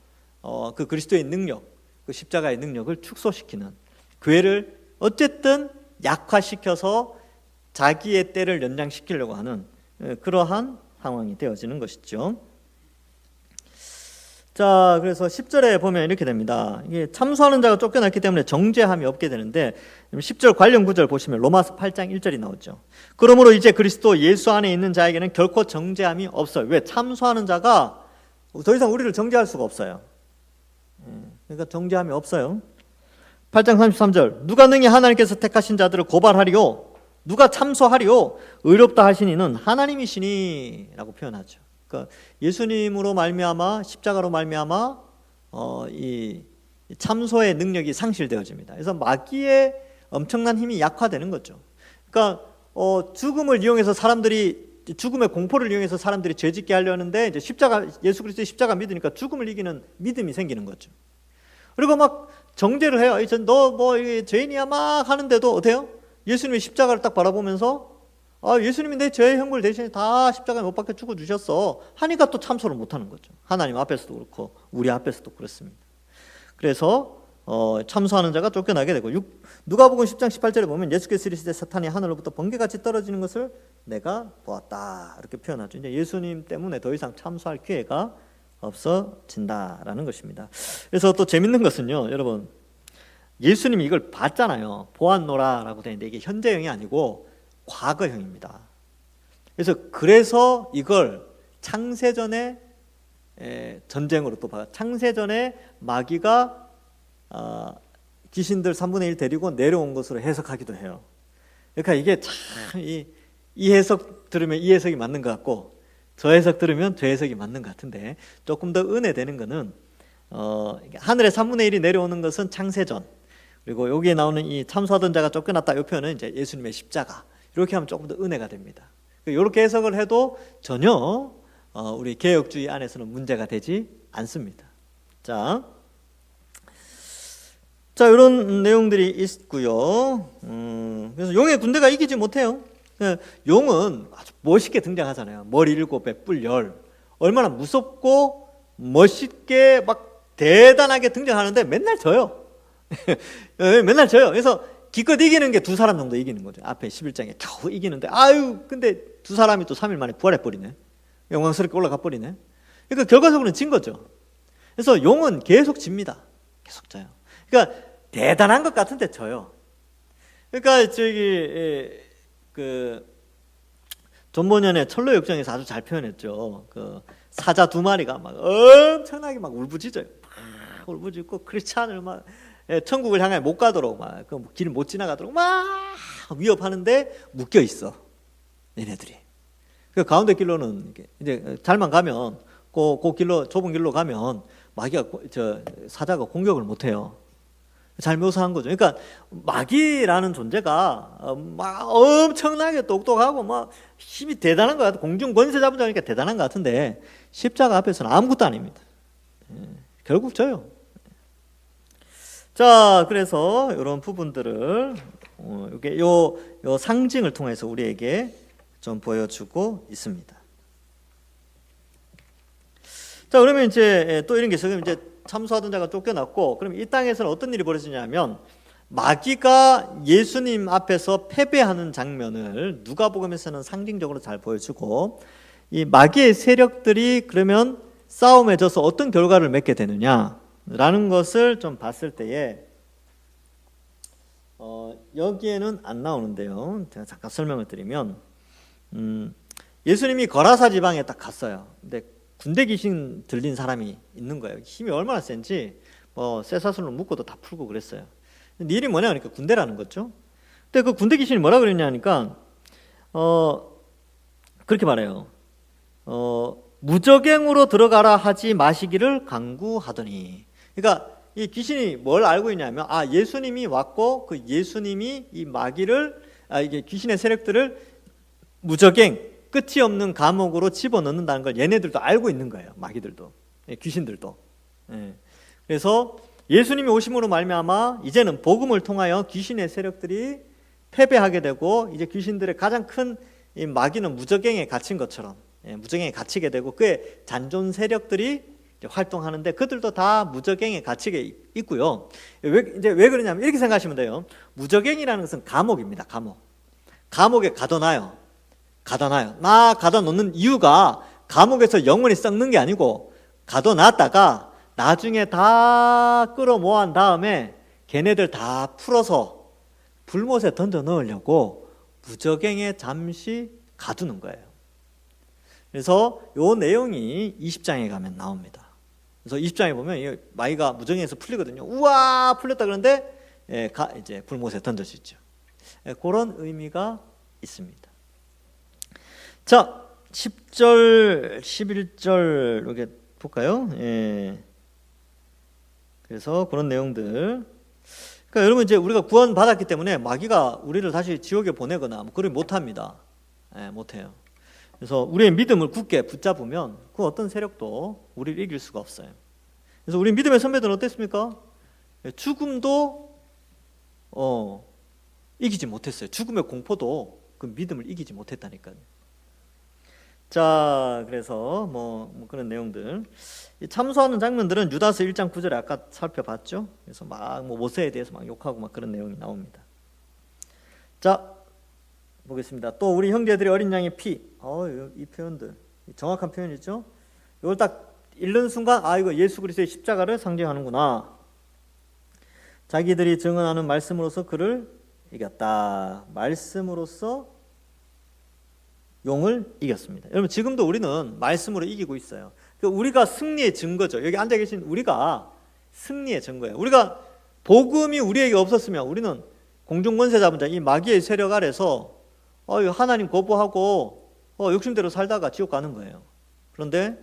그 그리스도의 능력, 그 십자가의 능력을 축소시키는 교회를 어쨌든 약화시켜서 자기의 때를 연장시키려고 하는 그러한 상황이 되어지는 것이죠. 자, 그래서 10절에 보면 이렇게 됩니다. 이게 참소하는 자가 쫓겨났기 때문에 정죄함이 없게 되는데 10절 관련 구절 보시면 로마서 8장 1절이 나오죠. 그러므로 이제 그리스도 예수 안에 있는 자에게는 결코 정죄함이 없어요. 왜? 참소하는 자가 더 이상 우리를 정죄할 수가 없어요. 그러니까 정죄함이 없어요. 8장 33절 누가 능히 하나님께서 택하신 자들을 고발하리요 누가 참소하리요 의롭다 하신 이는 하나님이시니 라고 표현하죠. 그러니까 예수님으로 말미암아 십자가로 말미암아 이 참소의 능력이 상실되어집니다. 그래서 마귀의 엄청난 힘이 약화되는 거죠. 그러니까 죽음을 이용해서 죽음의 공포를 이용해서 사람들이 죄짓게 하려는데 이제 예수 그리스도의 십자가 믿으니까 죽음을 이기는 믿음이 생기는 거죠. 그리고 막 정죄를 해요. 너 뭐 죄인이야 막 하는데도 어때요? 예수님의 십자가를 딱 바라보면서 예수님이 내 죄의 형벌 대신에 다 십자가에 못 박혀 죽어 주셨어 하니까 또 참소를 못 하는 거죠. 하나님 앞에서도 그렇고 우리 앞에서도 그렇습니다. 그래서 참소하는 자가 쫓겨나게 되고 누가복음 10장 18절에 보면 예수께서 이르시되 사탄이 하늘로부터 번개같이 떨어지는 것을 내가 보았다 이렇게 표현하죠. 이제 예수님 때문에 더 이상 참소할 기회가 없어진다라는 것입니다. 그래서 또 재밌는 것은요, 여러분 예수님이 이걸 봤잖아요. 보았노라라고 되는데 이게 현재형이 아니고 과거형입니다. 그래서 이걸 창세전의 전쟁으로 또 봐. 창세전에 마귀가 귀신들 3분의 1 데리고 내려온 것으로 해석하기도 해요. 그러니까 이게 참 이 해석 들으면 이 해석이 맞는 것 같고 저 해석 들으면 저 해석이 맞는 것 같은데 조금 더 은혜되는 거는 하늘의 3분의 1이 내려오는 것은 창세전, 그리고 여기에 나오는 이 참수하던 자가 쫓겨났다 이 표현은 이제 예수님의 십자가, 이렇게 하면 조금 더 은혜가 됩니다. 이렇게 해석을 해도 전혀 우리 개혁주의 안에서는 문제가 되지 않습니다. 자, 이런 내용들이 있고요. 그래서 용의 군대가 이기지 못해요. 용은 아주 멋있게 등장하잖아요. 머리 7배, 뿔 10. 얼마나 무섭고 멋있게 막 대단하게 등장하는데 맨날 져요. 맨날 져요. 그래서 기껏 이기는 게 2사람 정도 이기는 거죠. 앞에 11장에 겨우 이기는데 근데 2사람이 또 3일 만에 부활해버리네. 영광스럽게 올라가 버리네. 그러니까 결과적으로는 진 거죠. 그래서 용은 계속 집니다. 계속 져요. 그러니까 대단한 것 같은데 져요. 그러니까 존 버년의 철로 역정에서 아주 잘 표현했죠. 사자 2마리가 막 엄청나게 막 울부짖어요. 막 울부짖고 크리스찬을 막 천국을 향해 못 가도록 막 길을 못 지나가도록 막 위협하는데 묶여 있어. 얘네들이. 그 가운데 길로는 이제 잘만 가면 그 길로, 좁은 길로 가면 마귀가 사자가 공격을 못 해요. 잘 묘사한 거죠. 그러니까 마귀라는 존재가 막 엄청나게 똑똑하고 막 힘이 대단한 것 같아. 공중 권세 잡은 자니까 대단한 것 같은데 십자가 앞에서는 아무것도 아닙니다. 결국 져요. 자, 그래서 이런 부분들을 이게 요 상징을 통해서 우리에게 좀 보여주고 있습니다. 자, 그러면 이제 또 이런 게 있어요. 이제 참수하던 자가 쫓겨났고, 그럼 이 땅에서는 어떤 일이 벌어지냐면 마귀가 예수님 앞에서 패배하는 장면을 누가복음에서는 상징적으로 잘 보여주고, 이 마귀의 세력들이 그러면 싸움에 져서 어떤 결과를 맺게 되느냐라는 것을 좀 봤을 때에 여기에는 안 나오는데요. 제가 잠깐 설명을 드리면 예수님이 거라사 지방에 딱 갔어요. 근데 군대 귀신 들린 사람이 있는 거예요. 힘이 얼마나 센지 쇠사슬로 묶고도 다 풀고 그랬어요. 근데 일이 뭐냐 하니까 군대라는 거죠. 근데 그 군대 귀신이 뭐라 그랬냐니까 그렇게 말해요. 무적행으로 들어가라 하지 마시기를 강구하더니. 그러니까 이 귀신이 뭘 알고 있냐면 예수님이 왔고 그 예수님이 이 마귀를 이게 귀신의 세력들을 무적행, 끝이 없는 감옥으로 집어넣는다는 걸 얘네들도 알고 있는 거예요. 마귀들도, 귀신들도. 그래서 예수님이 오심으로 말미암아 이제는 복음을 통하여 귀신의 세력들이 패배하게 되고, 이제 귀신들의 가장 큰 이 마귀는 무적행에 갇힌 것처럼 무적행에 갇히게 되고, 그의 잔존 세력들이 이제 활동하는데 그들도 다 무적행에 갇히게 있고요. 왜 그러냐면 이렇게 생각하시면 돼요. 무적행이라는 것은 감옥입니다. 감옥에 가둬놔요. 가둬놓는 이유가 감옥에서 영원히 썩는 게 아니고, 가둬놨다가 나중에 다 끌어모은 다음에 걔네들 다 풀어서 불못에 던져 넣으려고 무적행에 잠시 가두는 거예요. 그래서 이 내용이 20장에 가면 나옵니다. 그래서 20장에 보면 마귀가 무적행에서 풀리거든요. 우와, 풀렸다 그러는데 이제 불못에 던져지죠. 그런 의미가 있습니다. 자, 10절, 11절 이렇게 볼까요? 그래서 그런 내용들. 그러니까 여러분, 이제 우리가 구원 받았기 때문에 마귀가 우리를 다시 지옥에 보내거나 그걸 못합니다. 못해요. 그래서 우리의 믿음을 굳게 붙잡으면 그 어떤 세력도 우리를 이길 수가 없어요. 그래서 우리 믿음의 선배들은 어땠습니까? 죽음도 이기지 못했어요. 죽음의 공포도 그 믿음을 이기지 못했다니까요. 자, 그래서 뭐 그런 내용들. 이 참수하는 장면들은 유다서 1장 9절에 아까 살펴봤죠. 그래서 막 모세에 대해서 막 욕하고 막 그런 내용이 나옵니다. 자, 보겠습니다. 또 우리 형제들이 어린 양의 피. 이 표현들 정확한 표현이죠. 이걸 딱 읽는 순간 이거 예수 그리스도의 십자가를 상징하는구나. 자기들이 증언하는 말씀으로서 그를 이겼다. 말씀으로서 용을 이겼습니다. 여러분 지금도 우리는 말씀으로 이기고 있어요. 우리가 승리의 증거죠. 여기 앉아 계신 우리가 승리의 증거예요. 우리가 복음이 우리에게 없었으면 우리는 공중권세 잡은 자, 이 마귀의 세력 아래서 하나님 거부하고 욕심대로 살다가 지옥 가는 거예요. 그런데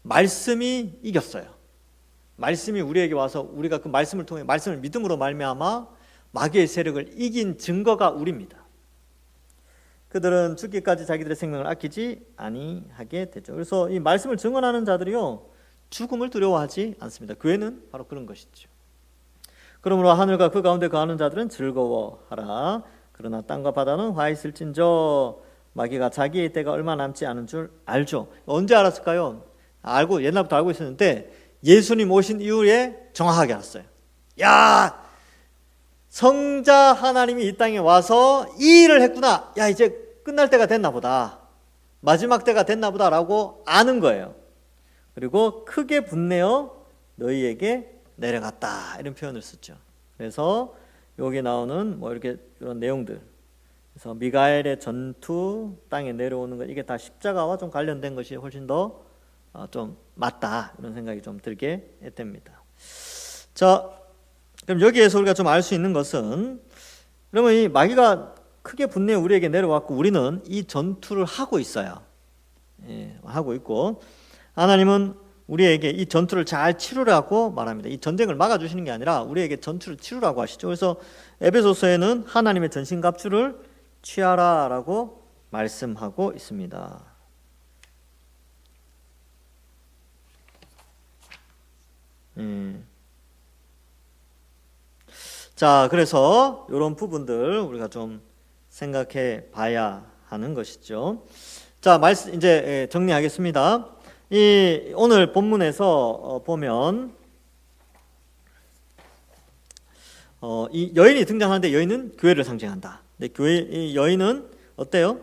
말씀이 이겼어요. 말씀이 우리에게 와서 우리가 그 말씀을 통해 말씀을 믿음으로 말미암아 마귀의 세력을 이긴 증거가 우리입니다. 그들은 죽기까지 자기들의 생명을 아끼지 아니하게 되죠. 그래서 이 말씀을 증언하는 자들이요 죽음을 두려워하지 않습니다. 교회는 바로 그런 것이죠. 그러므로 하늘과 그 가운데 거하는 자들은 즐거워하라. 그러나 땅과 바다는 화 있을진저 마귀가 자기의 때가 얼마 남지 않은 줄 알죠. 언제 알았을까요? 옛날부터 알고 있었는데 예수님 오신 이후에 정확하게 알았어요. 야, 성자 하나님이 이 땅에 와서 이 일을 했구나. 야, 이제 끝날 때가 됐나 보다. 마지막 때가 됐나 보다라고 아는 거예요. 그리고 크게 분내어 너희에게 내려갔다. 이런 표현을 썼죠. 그래서 여기 나오는 이렇게 이런 내용들. 그래서 미가엘의 전투, 땅에 내려오는 것, 이게 다 십자가와 좀 관련된 것이 훨씬 더 좀 맞다. 이런 생각이 좀 들게 됩니다. 자, 그럼 여기에서 우리가 좀 알 수 있는 것은, 그러면 이 마귀가 크게 분내어 우리에게 내려왔고 우리는 이 전투를 하고 있어요. 하고 있고 하나님은 우리에게 이 전투를 잘 치르라고 말합니다. 이 전쟁을 막아주시는 게 아니라 우리에게 전투를 치르라고 하시죠. 그래서 에베소서에는 하나님의 전신갑주를 취하라라고 말씀하고 있습니다. 자, 그래서 이런 부분들 우리가 좀 생각해 봐야 하는 것이죠. 자, 말씀 이제 정리하겠습니다. 이 오늘 본문에서 보면 이 여인이 등장하는데 여인은 교회를 상징한다. 근데 이 여인은 어때요?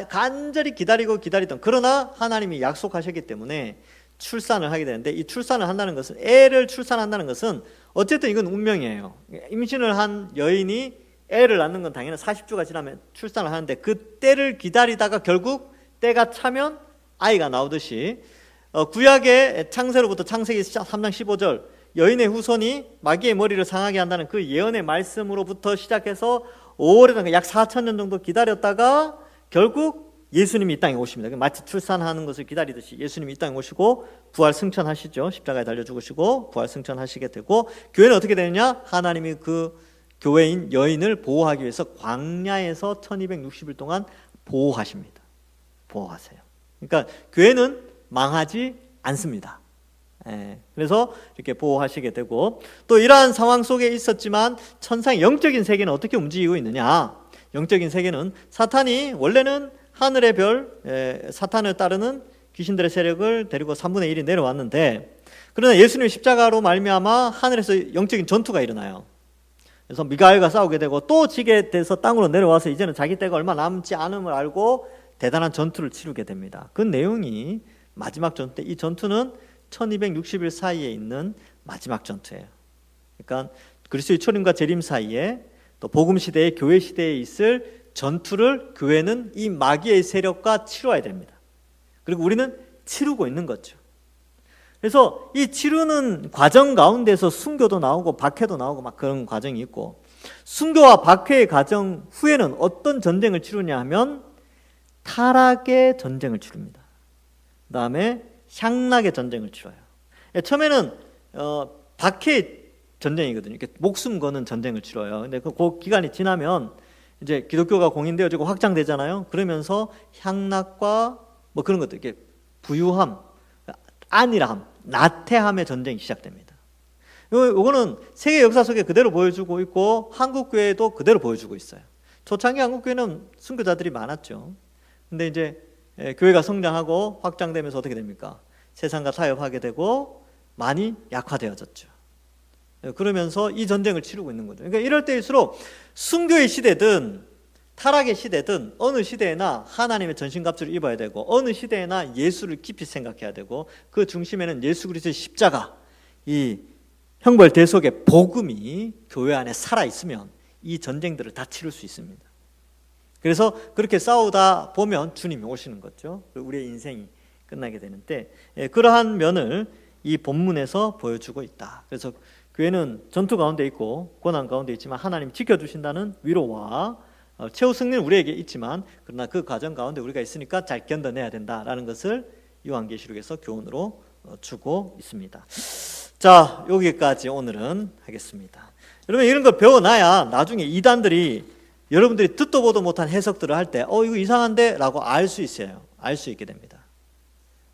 간절히 기다리던, 그러나 하나님이 약속하셨기 때문에 출산을 하게 되는데, 이 출산을 한다는 것은, 애를 출산한다는 것은 어쨌든 이건 운명이에요. 임신을 한 여인이 애를 낳는 건 당연히 40주가 지나면 출산을 하는데, 그 때를 기다리다가 결국 때가 차면 아이가 나오듯이 구약의 창세로부터 창세기 3장 15절 여인의 후손이 마귀의 머리를 상하게 한다는 그 예언의 말씀으로부터 시작해서 오래된 약 4,000년 정도 기다렸다가 결국 예수님이 이 땅에 오십니다. 마치 출산하는 것을 기다리듯이 예수님이 이 땅에 오시고 부활 승천하시죠. 십자가에 달려 죽으시고 부활 승천하시게 되고, 교회는 어떻게 되느냐? 하나님이 그 교회인 여인을 보호하기 위해서 광야에서 1260일 동안 보호하십니다. 보호하세요. 그러니까 교회는 망하지 않습니다. 그래서 이렇게 보호하시게 되고, 또 이러한 상황 속에 있었지만 천상의 영적인 세계는 어떻게 움직이고 있느냐? 영적인 세계는 사탄이 원래는 하늘의 별, 사탄을 따르는 귀신들의 세력을 데리고 3분의 1이 내려왔는데, 그러나 예수님의 십자가로 말미암아 하늘에서 영적인 전투가 일어나요. 그래서 미가엘과 싸우게 되고 또 지게 돼서 땅으로 내려와서 이제는 자기 때가 얼마 남지 않음을 알고 대단한 전투를 치르게 됩니다. 그 내용이 마지막 전투 때, 이 전투는 1260일 사이에 있는 마지막 전투예요. 그러니까 그리스도의 초림과 재림 사이에 또 복음 시대에 교회 시대에 있을 전투를 교회는 이 마귀의 세력과 치러야 됩니다. 그리고 우리는 치르고 있는 거죠. 그래서 이 치르는 과정 가운데서 순교도 나오고 박해도 나오고 막 그런 과정이 있고, 순교와 박해의 과정 후에는 어떤 전쟁을 치르냐 하면 타락의 전쟁을 치릅니다. 그 다음에 향락의 전쟁을 치러요. 처음에는 박해의 전쟁이거든요. 이렇게 목숨 거는 전쟁을 치러요. 근데 그 기간이 지나면 이제 기독교가 공인되어지고 확장되잖아요. 그러면서 향락과 뭐 그런 것들, 이렇게 부유함, 안일함, 나태함의 전쟁이 시작됩니다. 이거는 세계 역사 속에 그대로 보여주고 있고 한국 교회도 그대로 보여주고 있어요. 초창기 한국 교회는 순교자들이 많았죠. 근데 이제 교회가 성장하고 확장되면서 어떻게 됩니까? 세상과 타협하게 되고 많이 약화되어졌죠. 그러면서 이 전쟁을 치르고 있는 거죠. 그러니까 이럴 때일수록 순교의 시대든 타락의 시대든 어느 시대에나 하나님의 전신갑주를 입어야 되고, 어느 시대에나 예수를 깊이 생각해야 되고, 그 중심에는 예수 그리스도의 십자가, 이 형벌 대속의 복음이 교회 안에 살아있으면 이 전쟁들을 다 치를 수 있습니다. 그래서 그렇게 싸우다 보면 주님이 오시는 거죠. 우리의 인생이 끝나게 되는데 그러한 면을 이 본문에서 보여주고 있다. 그래서 교회는 전투 가운데 있고 고난 가운데 있지만 하나님 지켜주신다는 위로와 최후 승리는 우리에게 있지만 그러나 그 과정 가운데 우리가 있으니까 잘 견뎌내야 된다라는 것을 요한계시록에서 교훈으로 주고 있습니다. 자, 여기까지 오늘은 하겠습니다. 여러분 이런 걸 배워놔야 나중에 이단들이 여러분들이 듣도 보도 못한 해석들을 할 때 이거 이상한데? 라고 알 수 있어요. 알 수 있게 됩니다.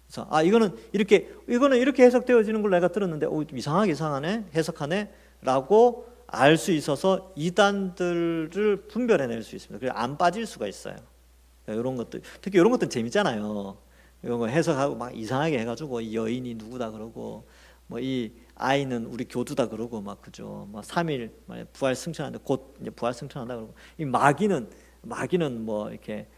그래서 이거는 이렇게 해석되어지는 걸 내가 들었는데 좀 이상하네? 해석하네? 라고 알 수 있어서 이단들을 분별해낼 수 있습니다. 그래서 안 빠질 수가 있어요. 이런 것들, 특히 이런 것들은 재밌잖아요. 이런 거 해석하고 막 이상하게 해가지고 이 여인이 누구다 그러고 뭐 이 아이는 우리 교두다 그러고 막 그죠. 뭐 3일 부활 승천한다 곧 이제 부활 승천한다 그러고 이 마귀는 뭐 이렇게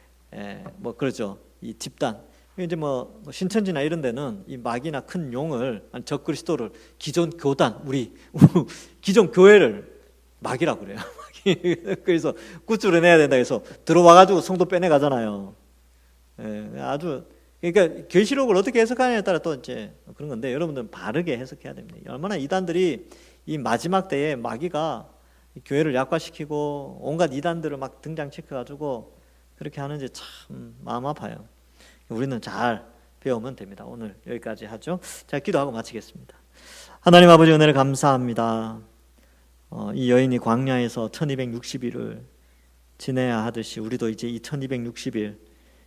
뭐 그러죠. 이 집단 이제 뭐 신천지나 이런 데는 이 마귀나 큰 용을 적그리스도를 기존 교단 우리 기존 교회를 마귀라고 그래요. 그래서 구출을 내야 된다 해서 들어와가지고 성도 빼내 가잖아요. 아주 그러니까 계시록을 어떻게 해석하느냐에 따라 또 이제 그런 건데 여러분들은 바르게 해석해야 됩니다. 얼마나 이단들이 이 마지막 때에 마귀가 교회를 약화시키고 온갖 이단들을 막 등장시켜가지고 그렇게 하는지 참 마음 아파요. 우리는 잘 배우면 됩니다. 오늘 여기까지 하죠. 자, 기도하고 마치겠습니다. 하나님 아버지 은혜를 감사합니다. 이 여인이 광야에서 1260일을 지내야 하듯이 우리도 이제 이 1260일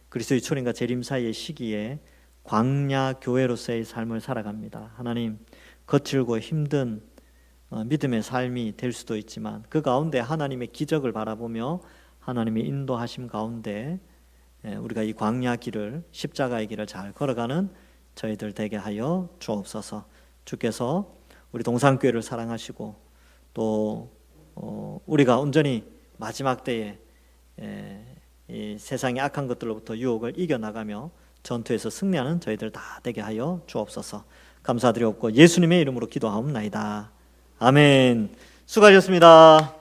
그리스도의 초림과 재림 사이의 시기에 광야 교회로서의 삶을 살아갑니다. 하나님 거칠고 힘든 믿음의 삶이 될 수도 있지만 그 가운데 하나님의 기적을 바라보며 하나님의 인도하심 가운데 우리가 이 광야 길을 십자가의 길을 잘 걸어가는 저희들 되게 하여 주옵소서. 주께서 우리 동산교회를 사랑하시고 또 우리가 온전히 마지막 때에 이 세상의 악한 것들로부터 유혹을 이겨나가며 전투에서 승리하는 저희들 다 되게 하여 주옵소서. 감사드리옵고 예수님의 이름으로 기도하옵나이다. 아멘. 수고하셨습니다.